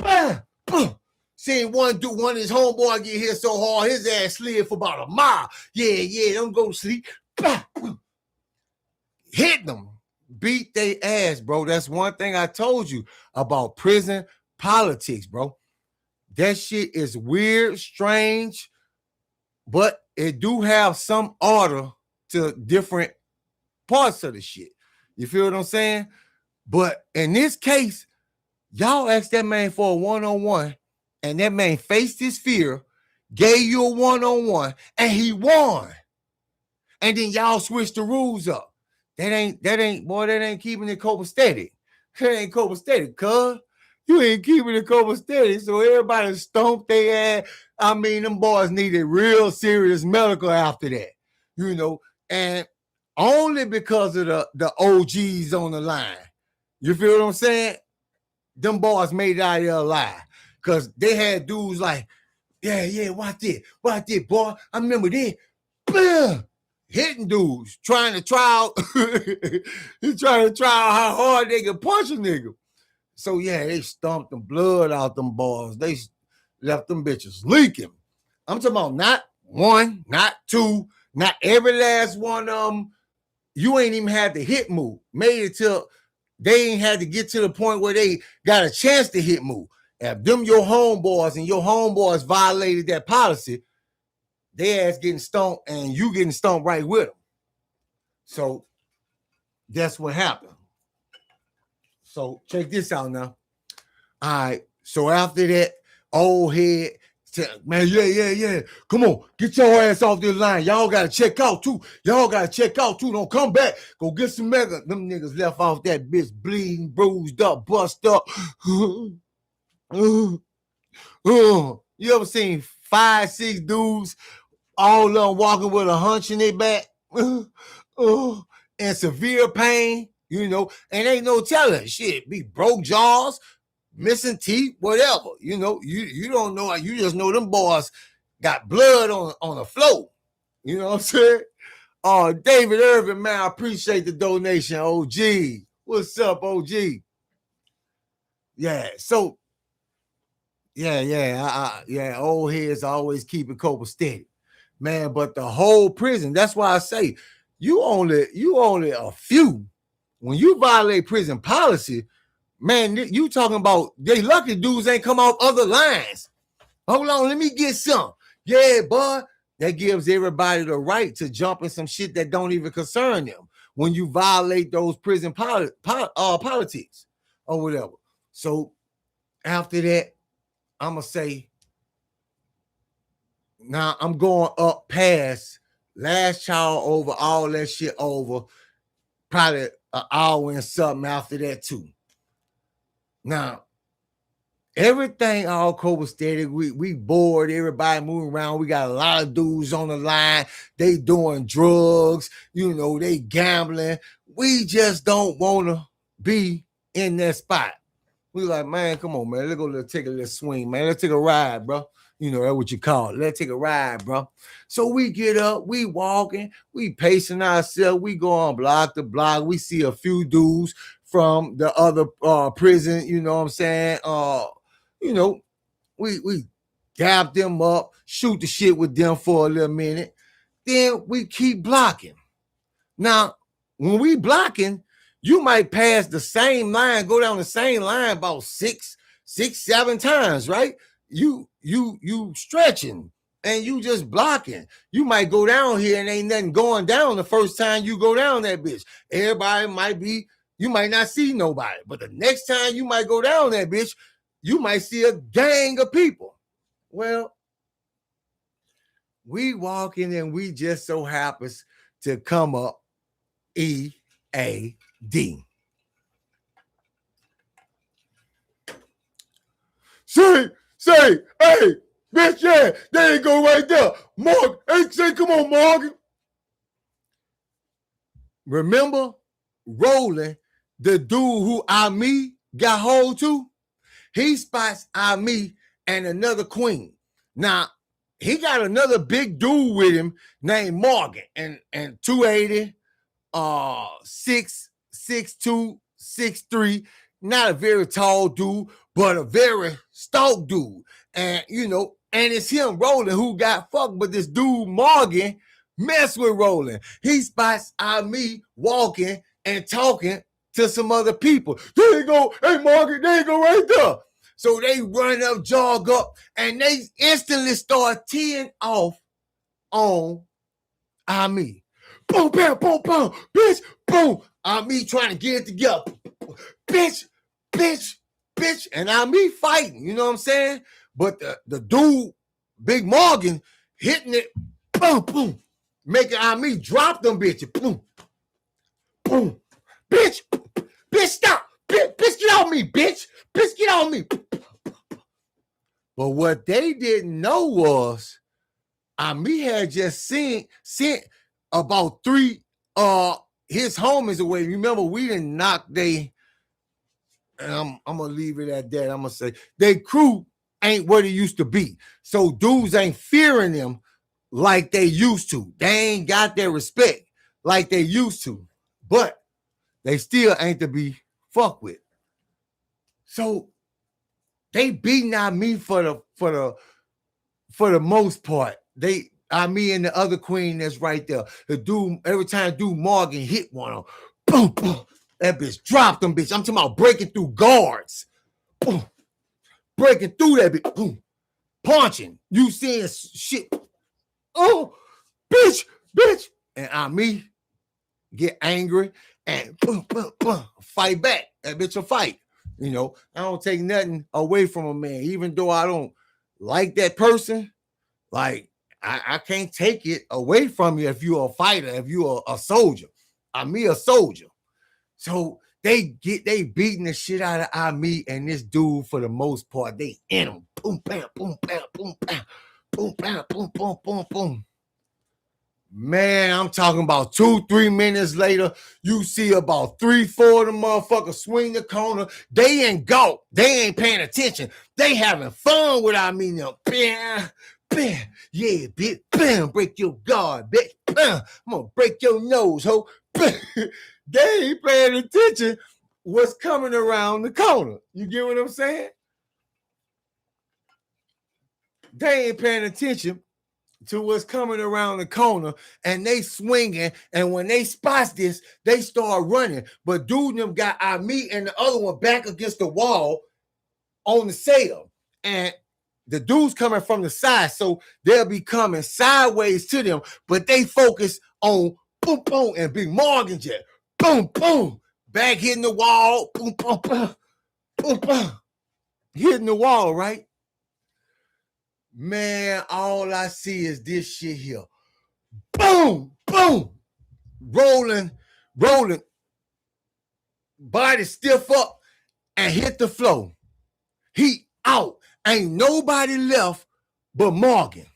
S1: on. Seen one of his homeboy get hit so hard, his ass slid for about a mile. Yeah, don't go to sleep. Hit them. Beat their ass, bro. That's one thing I told you about prison politics, bro. That shit is weird, strange, but it do have some order to different parts of the shit. You feel what I'm saying? But in this case, y'all asked that man for a one-on-one, and that man faced his fear, gave you a one-on-one, and he won. And then y'all switched the rules up. That ain't keeping it copacetic. That ain't copacetic, cuz. You ain't keeping it copacetic. So everybody stomped their ass. I mean, them boys needed real serious medical after that. You know, and only because of the OGs on the line. You feel what I'm saying? Them boys made it out of there alive. Because they had dudes like, yeah, watch this, boy. I remember this. Bam! Hitting dudes, trying to try how hard they could punch a nigga. So yeah, they stomped the blood out them boys. They left them bitches leaking. I'm talking about not one, not two, not every last one of them. You ain't even had the hit move. Made it till they ain't had to get to the point where they got a chance to hit move. If them your homeboys and your homeboys violated that policy, they ass getting stomped and you getting stomped right with them. So that's what happened. So check this out now. All right. So after that, old head said, man, yeah. Come on, get your ass off this line. Y'all got to check out too. Don't come back. Go get some mega. Them niggas left off that bitch bleeding, bruised up, bust up. You ever seen 5-6 dudes, all of them walking with a hunch in their back, and severe pain, you know, and ain't no telling. Shit, be broke jaws, missing teeth, whatever. You know, you don't know. You just know them boys got blood on the floor. You know what I'm saying? David Irvin, man, I appreciate the donation, OG. What's up, OG? Yeah, so yeah, old heads always keep it copacetic, man. But the whole prison, that's why I say you only a few. When you violate prison policy, man, you talking about they lucky dudes ain't come off other lines. Hold on, let me get some. Yeah, boy, that gives everybody the right to jump in some shit that don't even concern them when you violate those prison politics or whatever. So after that, I'm going to say, now I'm going up past last child over, all that shit over, probably an hour and something after that too. Now, everything all copacetic. We bored, everybody moving around. We got a lot of dudes on the line. They doing drugs, you know, they gambling. We just don't want to be in that spot. We like, man, come on, man. Let's take a little swing, man. Let's take a ride, bro. You know, that's what you call it. Let's take a ride, bro. So we get up, we walking, we pacing ourselves. We go on block to block. We see a few dudes from the other prison, you know what I'm saying? You know, we dab them up, shoot the shit with them for a little minute. Then we keep blocking. Now, when we blocking, you might pass the same line, go down the same line about six, 7 times, right? You stretching and you just blocking. You might go down here and ain't nothing going down the first time you go down that bitch. Everybody you might not see nobody, but the next time you might go down that bitch, you might see a gang of people. Well, we walking and we just so happens to come up EAD. Say, hey, bitch, yeah, there you go right there. Morgan, hey, say, come on, Morgan. Remember Roland, the dude who me got hold to? He spots me and another queen. Now, he got another big dude with him named Morgan, and 280, 6'2", 6'3", not a very tall dude, but a very stout dude. And and it's him, Roland, who got fucked, but this dude Morgan mess with Roland. He spots me walking and talking to some other people. There you go, hey Morgan, there you go right there. So they run up, jog up, and they instantly start teeing off on me. Boom, bam, boom, boom, bitch, boom. Me trying to get it together. Bitch, bitch, bitch. And me fighting, you know what I'm saying? But the dude, Big Morgan, hitting it, boom, boom, making me drop them bitches. Boom, boom. Bitch, bitch, stop. Bitch, get on me, bitch. Bitch, get on me. But what they didn't know was me had just sent about 3 his homies away. Remember, we didn't knock they, and I'm gonna leave it at that. I'm gonna say they crew ain't what it used to be. So dudes ain't fearing them like they used to. They ain't got their respect like they used to. But they still ain't to be fucked with. So they beating on me for the most part. Me and the other queen that's right there. The dude, every time dude Morgan hit one of them, boom, boom, that bitch dropped them, bitch. I'm talking about breaking through guards. Boom. Breaking through that bitch. Boom. Punching. You seeing shit. Oh, bitch. And me get angry and boom, boom, boom, fight back. That bitch will fight. I don't take nothing away from a man, even though I don't like that person. Like, I can't take it away from you if you're a fighter, if you're a soldier. Me a soldier. So they beating the shit out of me and this dude for the most part. They in him. Boom, bam, boom, bam, boom, bam, boom, bam, boom, boom, boom, boom. Man, I'm talking about 2-3 minutes later, you see about 3-4 of them motherfuckers swing the corner. They ain't go. They ain't paying attention. They having fun with me now. Bam, bam, yeah, bitch. Bam, break your guard, bitch. Bam, I'm gonna break your nose, ho. Bam. They ain't paying attention what's coming around the corner. You get what I'm saying? They ain't paying attention to what's coming around the corner, and they swinging, and when they spots this, they start running. But dude them got me and the other one back against the wall on the sail, and the dude's coming from the side, so they'll be coming sideways to them, but they focus on boom, boom, and Big Morgan jet, boom, boom, back hitting the wall, boom, boom, boom, boom, boom, hitting the wall, right? Man, all I see is this shit here. Boom, boom. Rolling. Body stiff up and hit the floor. He out. Ain't nobody left but Morgan.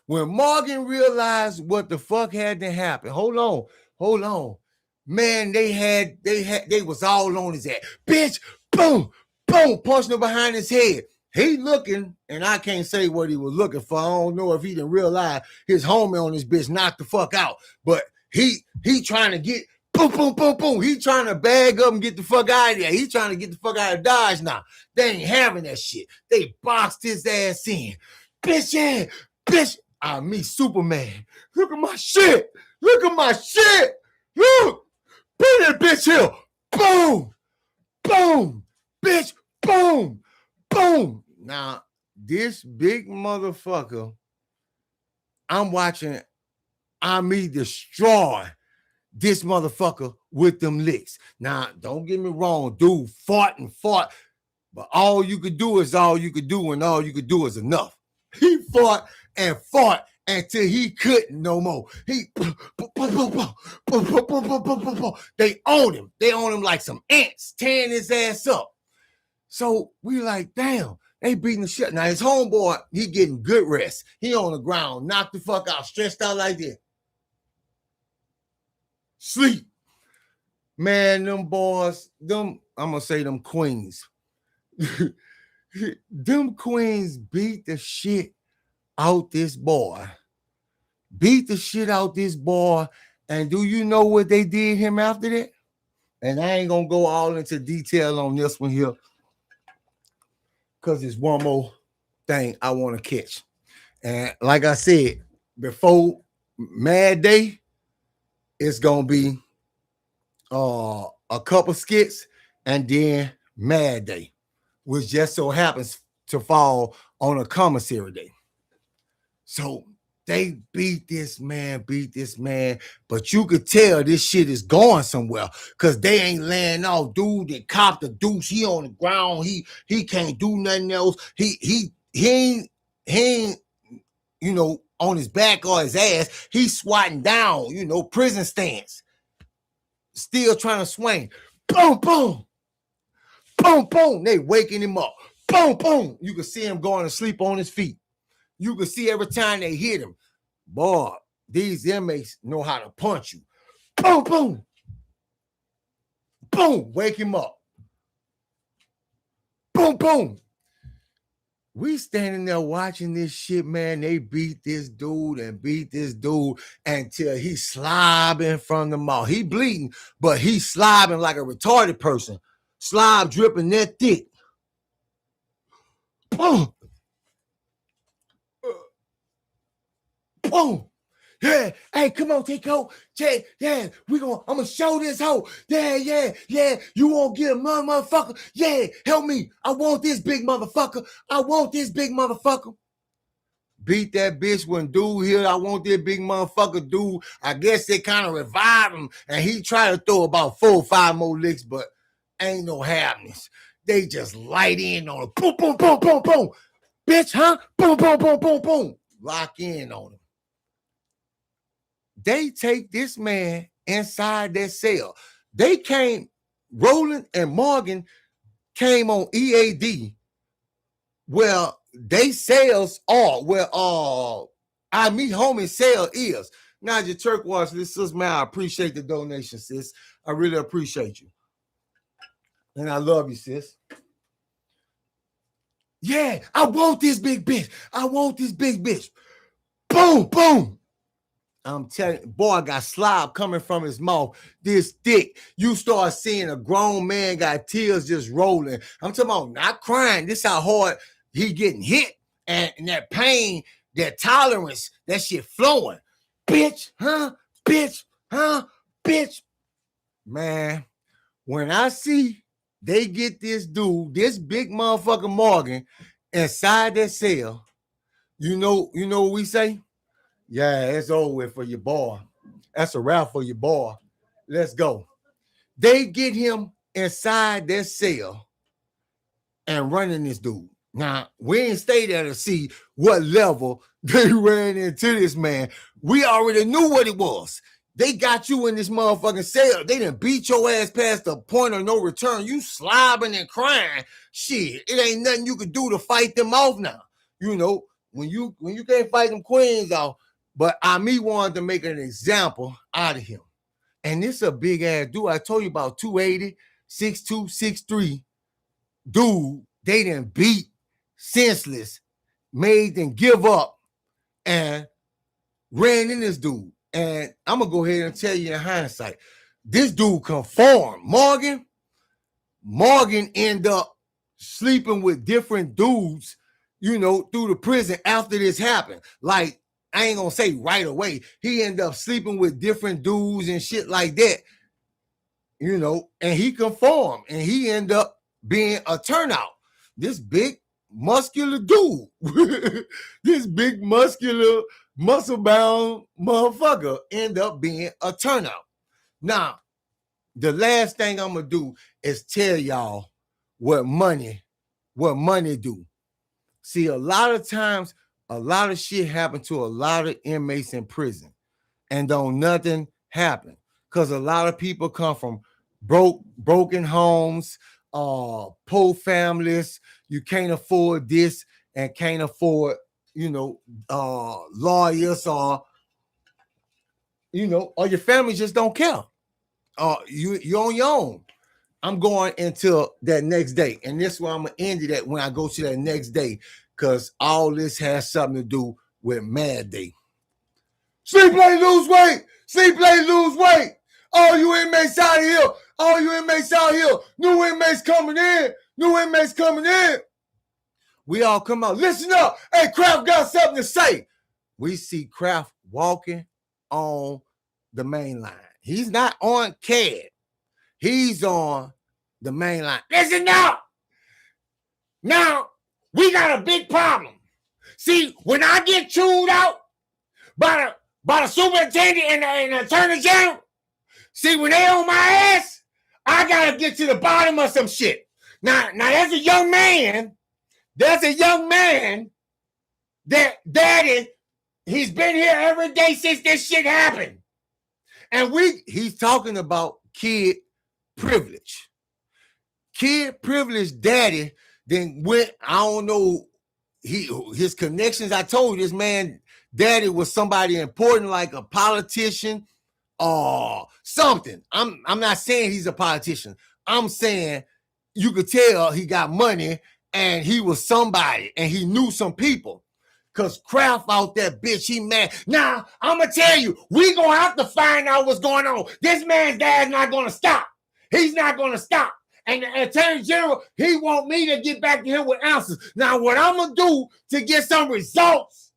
S1: When Morgan realized what the fuck had to happen, hold on. Man, they was all on his ass. Bitch, boom, boom, punching him behind his head. He looking, and I can't say what he was looking for. I don't know if he didn't realize his homie on this bitch knocked the fuck out. But he trying to get boom, boom, boom, boom. He trying to bag up and get the fuck out of there. He trying to get the fuck out of Dodge now. They ain't having that shit. They boxed his ass in. Bitch, yeah, bitch. Me, Superman. Look at my shit. Look, put that bitch here. Boom, boom, bitch, boom, boom. Now, this big motherfucker, I'm watching me destroy this motherfucker with them licks. Now, don't get me wrong, dude fought, but all you could do is all you could do, and all you could do is enough. He fought until he couldn't no more. They own him. They own him like some ants, tearing his ass up. So we like, damn, they beating the shit. Now his homeboy, he getting good rest. He on the ground, knocked the fuck out, stretched out like this. Sleep. Man, them boys, I'm gonna say them queens. Them queens beat the shit out this boy. Beat the shit out this boy. And do you know what they did him after that? And I ain't gonna go all into detail on this one here, because there's one more thing I want to catch. And like I said, before Mad Day, it's gonna be a couple skits, and then Mad Day, which just so happens to fall on a commissary day. So they beat this man, but you could tell this shit is going somewhere, because they ain't laying off. Dude that copped the deuce, he on the ground, he can't do nothing else. He ain't, you know, on his back or his ass. He's swatting down, you know, prison stance. Still trying to swing. Boom, boom. Boom, boom. They waking him up. Boom, boom. You can see him going to sleep on his feet. You can see every time they hit him. Boy, these inmates know how to punch you. Boom, boom. Boom. Wake him up. Boom, boom. We standing there watching this shit, man. They beat this dude until he's slobbing from the mouth. He bleeding, but he's slobbing like a retarded person. Slob dripping that thick. Boom. Boom. Yeah. Hey, come on, Tico. Yeah, I'm gonna show this hoe. Yeah. You won't get a motherfucker. Yeah, help me. I want this big motherfucker. Beat that bitch when dude here. I want this big motherfucker dude. I guess they kind of revived him, and he tried to throw about 4 or 5 more licks, but ain't no happiness. They just light in on him. Boom, boom, boom, boom, boom. Bitch, huh? Boom, boom, boom, boom, boom. Lock in on him. They take this man inside their cell. They came, Roland and Morgan came on EAD, where they cells are, where I meet homie cell is. Naja Turquoise, this is man. I appreciate the donation, sis. I really appreciate you. And I love you, sis. Yeah, I want this big bitch. Boom, boom. I'm telling you, boy, got slob coming from his mouth this thick. You start seeing a grown man got tears just rolling. I'm talking about not crying. This how hard he getting hit. And that pain, that tolerance, that shit flowing. Bitch, huh? Man, when I see they get this dude, this big motherfucker Morgan, inside that cell, you know what we say? Yeah, it's over with for your boy. That's a wrap for your boy. Let's go. They get him inside their cell and running this dude. Now, we ain't stay there to see what level they ran into this man. We already knew what it was. They got you in this motherfucking cell. They done beat your ass past the point of no return. You slobbing and crying. Shit, it ain't nothing you could do to fight them off now. You know, when you can't fight them queens off. But me wanted to make an example out of him. And this a big ass dude. I told you about 280, 6'2", 6'3". Dude, they done beat senseless, made them give up, and ran in this dude. And I'm going to go ahead and tell you in hindsight, this dude conformed. Morgan ended up sleeping with different dudes, you know, through the prison after this happened. Like, I ain't gonna say right away. He ended up sleeping with different dudes and shit like that, you know, and he conformed and he ended up being a turnout. This big, muscular dude, this big, muscular, muscle-bound motherfucker ended up being a turnout. Now, the last thing I'm gonna do is tell y'all what money do. See, a lot of times, a lot of shit happened to a lot of inmates in prison, and don't nothing happen, because a lot of people come from broken homes, poor families. You can't afford this and can't afford, you know, lawyers, or you know, or your family just don't care. You're on your own. I'm going until that next day, and this is where I'm gonna end it at when I go to that next day. Because all this has something to do with Mad Day. Sleep late, lose weight. Sleep late, lose weight. All you inmates out here. All you inmates out here. New inmates coming in. New inmates coming in. We all come out. Listen up. Hey, Kraft got something to say. We see Kraft walking on the main line. He's not on CAD. He's on the main line. Listen up. Now, we got a big problem. See, when I get chewed out by the superintendent and the attorney general, see, when they on my ass, I got to get to the bottom of some shit. Now, there's a young man that daddy, he's been here every day since this shit happened. And he's talking about kid privilege. Kid privilege daddy then went, I don't know, his connections. I told you this man daddy was somebody important, like a politician or something. I'm not saying he's a politician. I'm saying you could tell he got money and he was somebody and he knew some people. Cause Kraft out there, bitch, he mad. Now, I'm gonna tell you, we gonna have to find out what's going on. This man's dad's not gonna stop. He's not gonna stop. And the attorney general, he want me to get back to him with answers. Now, what I'm gonna do to get some results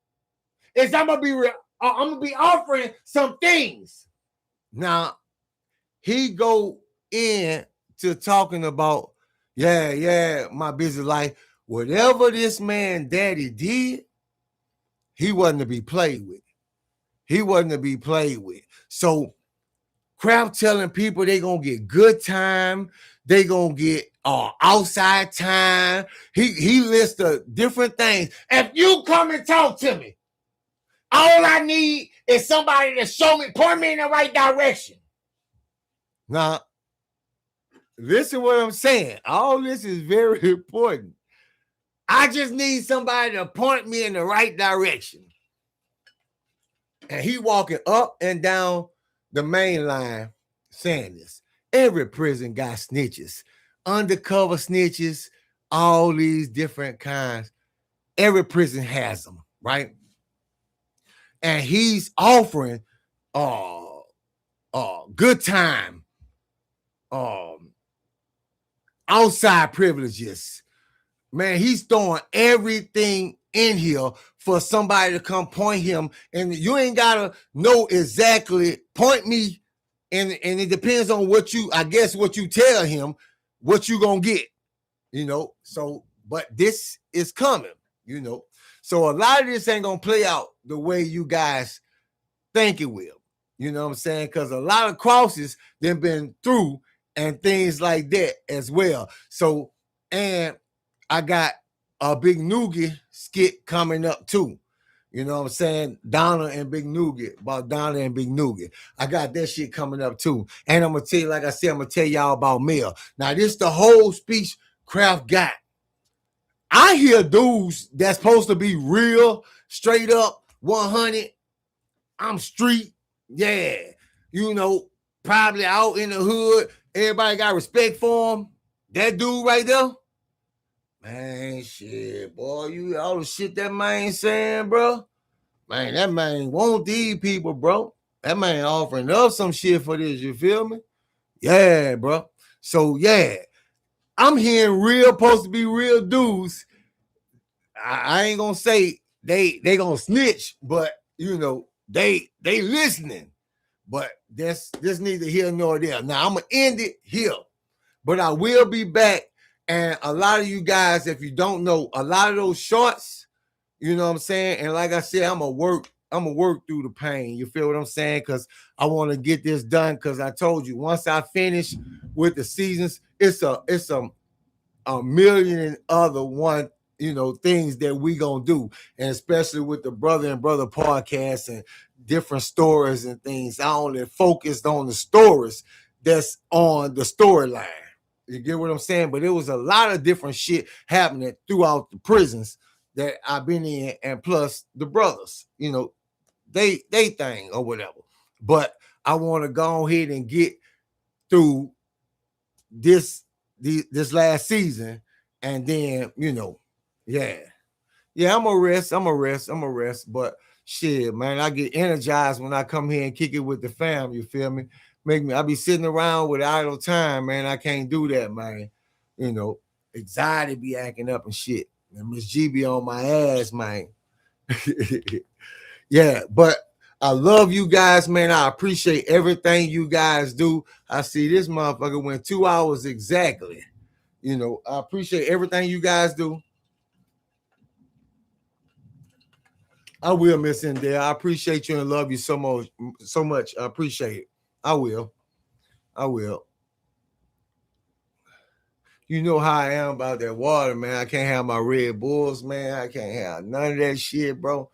S1: is I'm gonna be offering some things. Now, he go in to talking about, my busy life. Whatever this man daddy did, he wasn't to be played with. He wasn't to be played with. So Kraft telling people they gonna get good time, they gonna get outside time. He lists the different things. If you come and talk to me, all I need is somebody to show me, point me in the right direction. Now, listen what I'm saying. All this is very important. I just need somebody to point me in the right direction. And he walking up and down the main line saying this. Every prison got snitches, undercover snitches, all these different kinds. Every prison has them, right? And he's offering good time, outside privileges. Man, he's throwing everything in here for somebody to come point him. And you ain't got to know exactly, point me. And it depends on what you tell him, what you going to get, So, but this is coming, So a lot of this ain't going to play out the way you guys think it will. You know what I'm saying? Because a lot of crosses they've been through and things like that as well. So, and I got a Big Noogie skit coming up too. You know what I'm saying? Donna and Big Noogie, about Donna and Big Noogie. I got that shit coming up too. And I'm going to tell you, like I said, I'm going to tell y'all about Mel. Now, this the whole speech Kraft got. I hear dudes that's supposed to be real, straight up, 100. I'm street. Yeah. Probably out in the hood. Everybody got respect for him. That dude right there. Man, shit, boy, all the shit that man saying, bro. Man, that man want these people, bro. That man offering up some shit for this, you feel me? Yeah, bro. So, yeah, I'm hearing supposed to be real dudes. I ain't gonna say they gonna snitch, but, they listening. But this neither here nor there. Now, I'm gonna end it here, but I will be back. And a lot of you guys, if you don't know, a lot of those shorts, you know what I'm saying? And like I said, I'm gonna work through the pain. You feel what I'm saying? Because I want to get this done. Because I told you, once I finish with the seasons, it's a million and other one, things that we gonna do. And especially with the Brother and Brother podcast and different stories and things. I only focused on the stories that's on the storyline. You get what I'm saying? But it was a lot of different shit happening throughout the prisons that I've been in, and plus the brothers, they thing or whatever. But I want to go ahead and get through this last season, and then, Yeah, I'm gonna rest. But shit, man, I get energized when I come here and kick it with the fam. You feel me? I be sitting around with idle time, man. I can't do that, man. You know, anxiety be acting up and shit. And Miss G be on my ass, man. Yeah, but I love you guys, man. I appreciate everything you guys do. I see this motherfucker went 2 hours exactly. You know, I appreciate everything you guys do. I will, Miss Indale. I appreciate you and love you so much. So much. I appreciate it. I will. I will. You know how I am about that water, man. I can't have my Red Bulls, man. I can't have none of that shit, bro.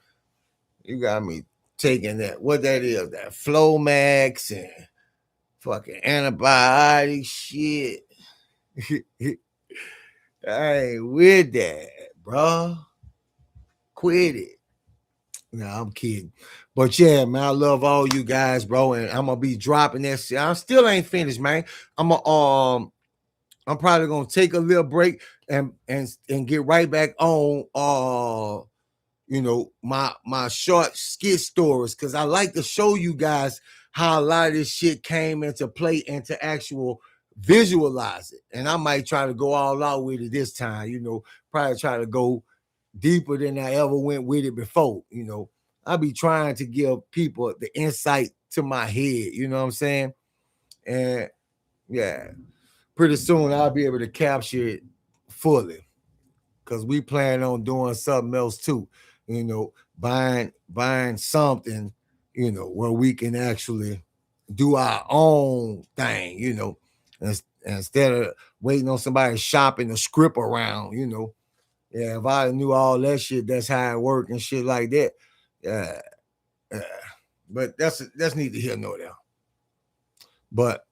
S1: You got me taking that. What that is? That Flomax and fucking antibiotic shit. I ain't with that, bro. Quit it. No, I'm kidding. But yeah, man, I love all you guys, bro. And I'm gonna be dropping that shit. I still ain't finished, man. I'm probably gonna take a little break and get right back on my short skit stories, because I like to show you guys how a lot of this shit came into play and to actual visualize it. And I might try to go all out with it this time, probably try to go deeper than I ever went with it before. I be trying to give people the insight to my head, you know what I'm saying? And yeah, pretty soon I'll be able to capture it fully, because we plan on doing something else too, buying something, where we can actually do our own thing, instead of waiting on somebody shopping the script around, Yeah, if I knew all that shit, that's how it worked and shit like that. Yeah. But that's neither here nor there. But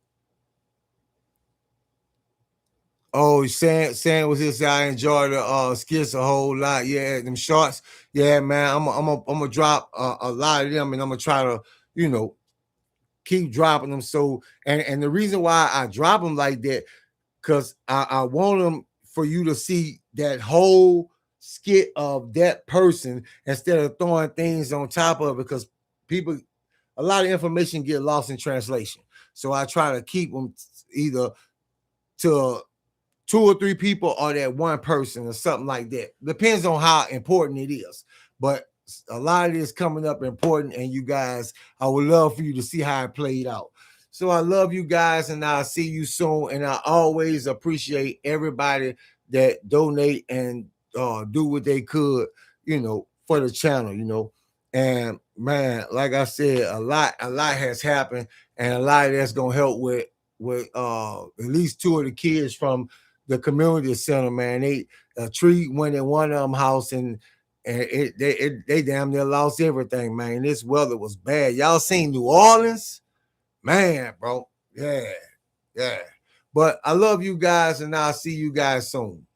S1: saying was this, I enjoy the skits a whole lot. Yeah, them shorts. Yeah, man. I'm gonna drop a lot of them, and I'm gonna try to, keep dropping them. So and the reason why I drop them like that, because I want them for you to see that whole skit of that person instead of throwing things on top of it, because a lot of information get lost in translation. So I try to keep them either to 2 or 3 people or that one person or something like that. Depends on how important it is. But a lot of it is coming up important, and you guys, I would love for you to see how it played out. So I love you guys, and I'll see you soon. And I always appreciate everybody that donate and do what they could, for the channel, And man, like I said, a lot has happened, and a lot of that's gonna help with at least 2 of the kids from the community center. Man, a tree went in one of them house, and they damn near lost everything, man. This weather was bad. Y'all seen New Orleans? Man, bro. Yeah. But I love you guys, and I'll see you guys soon.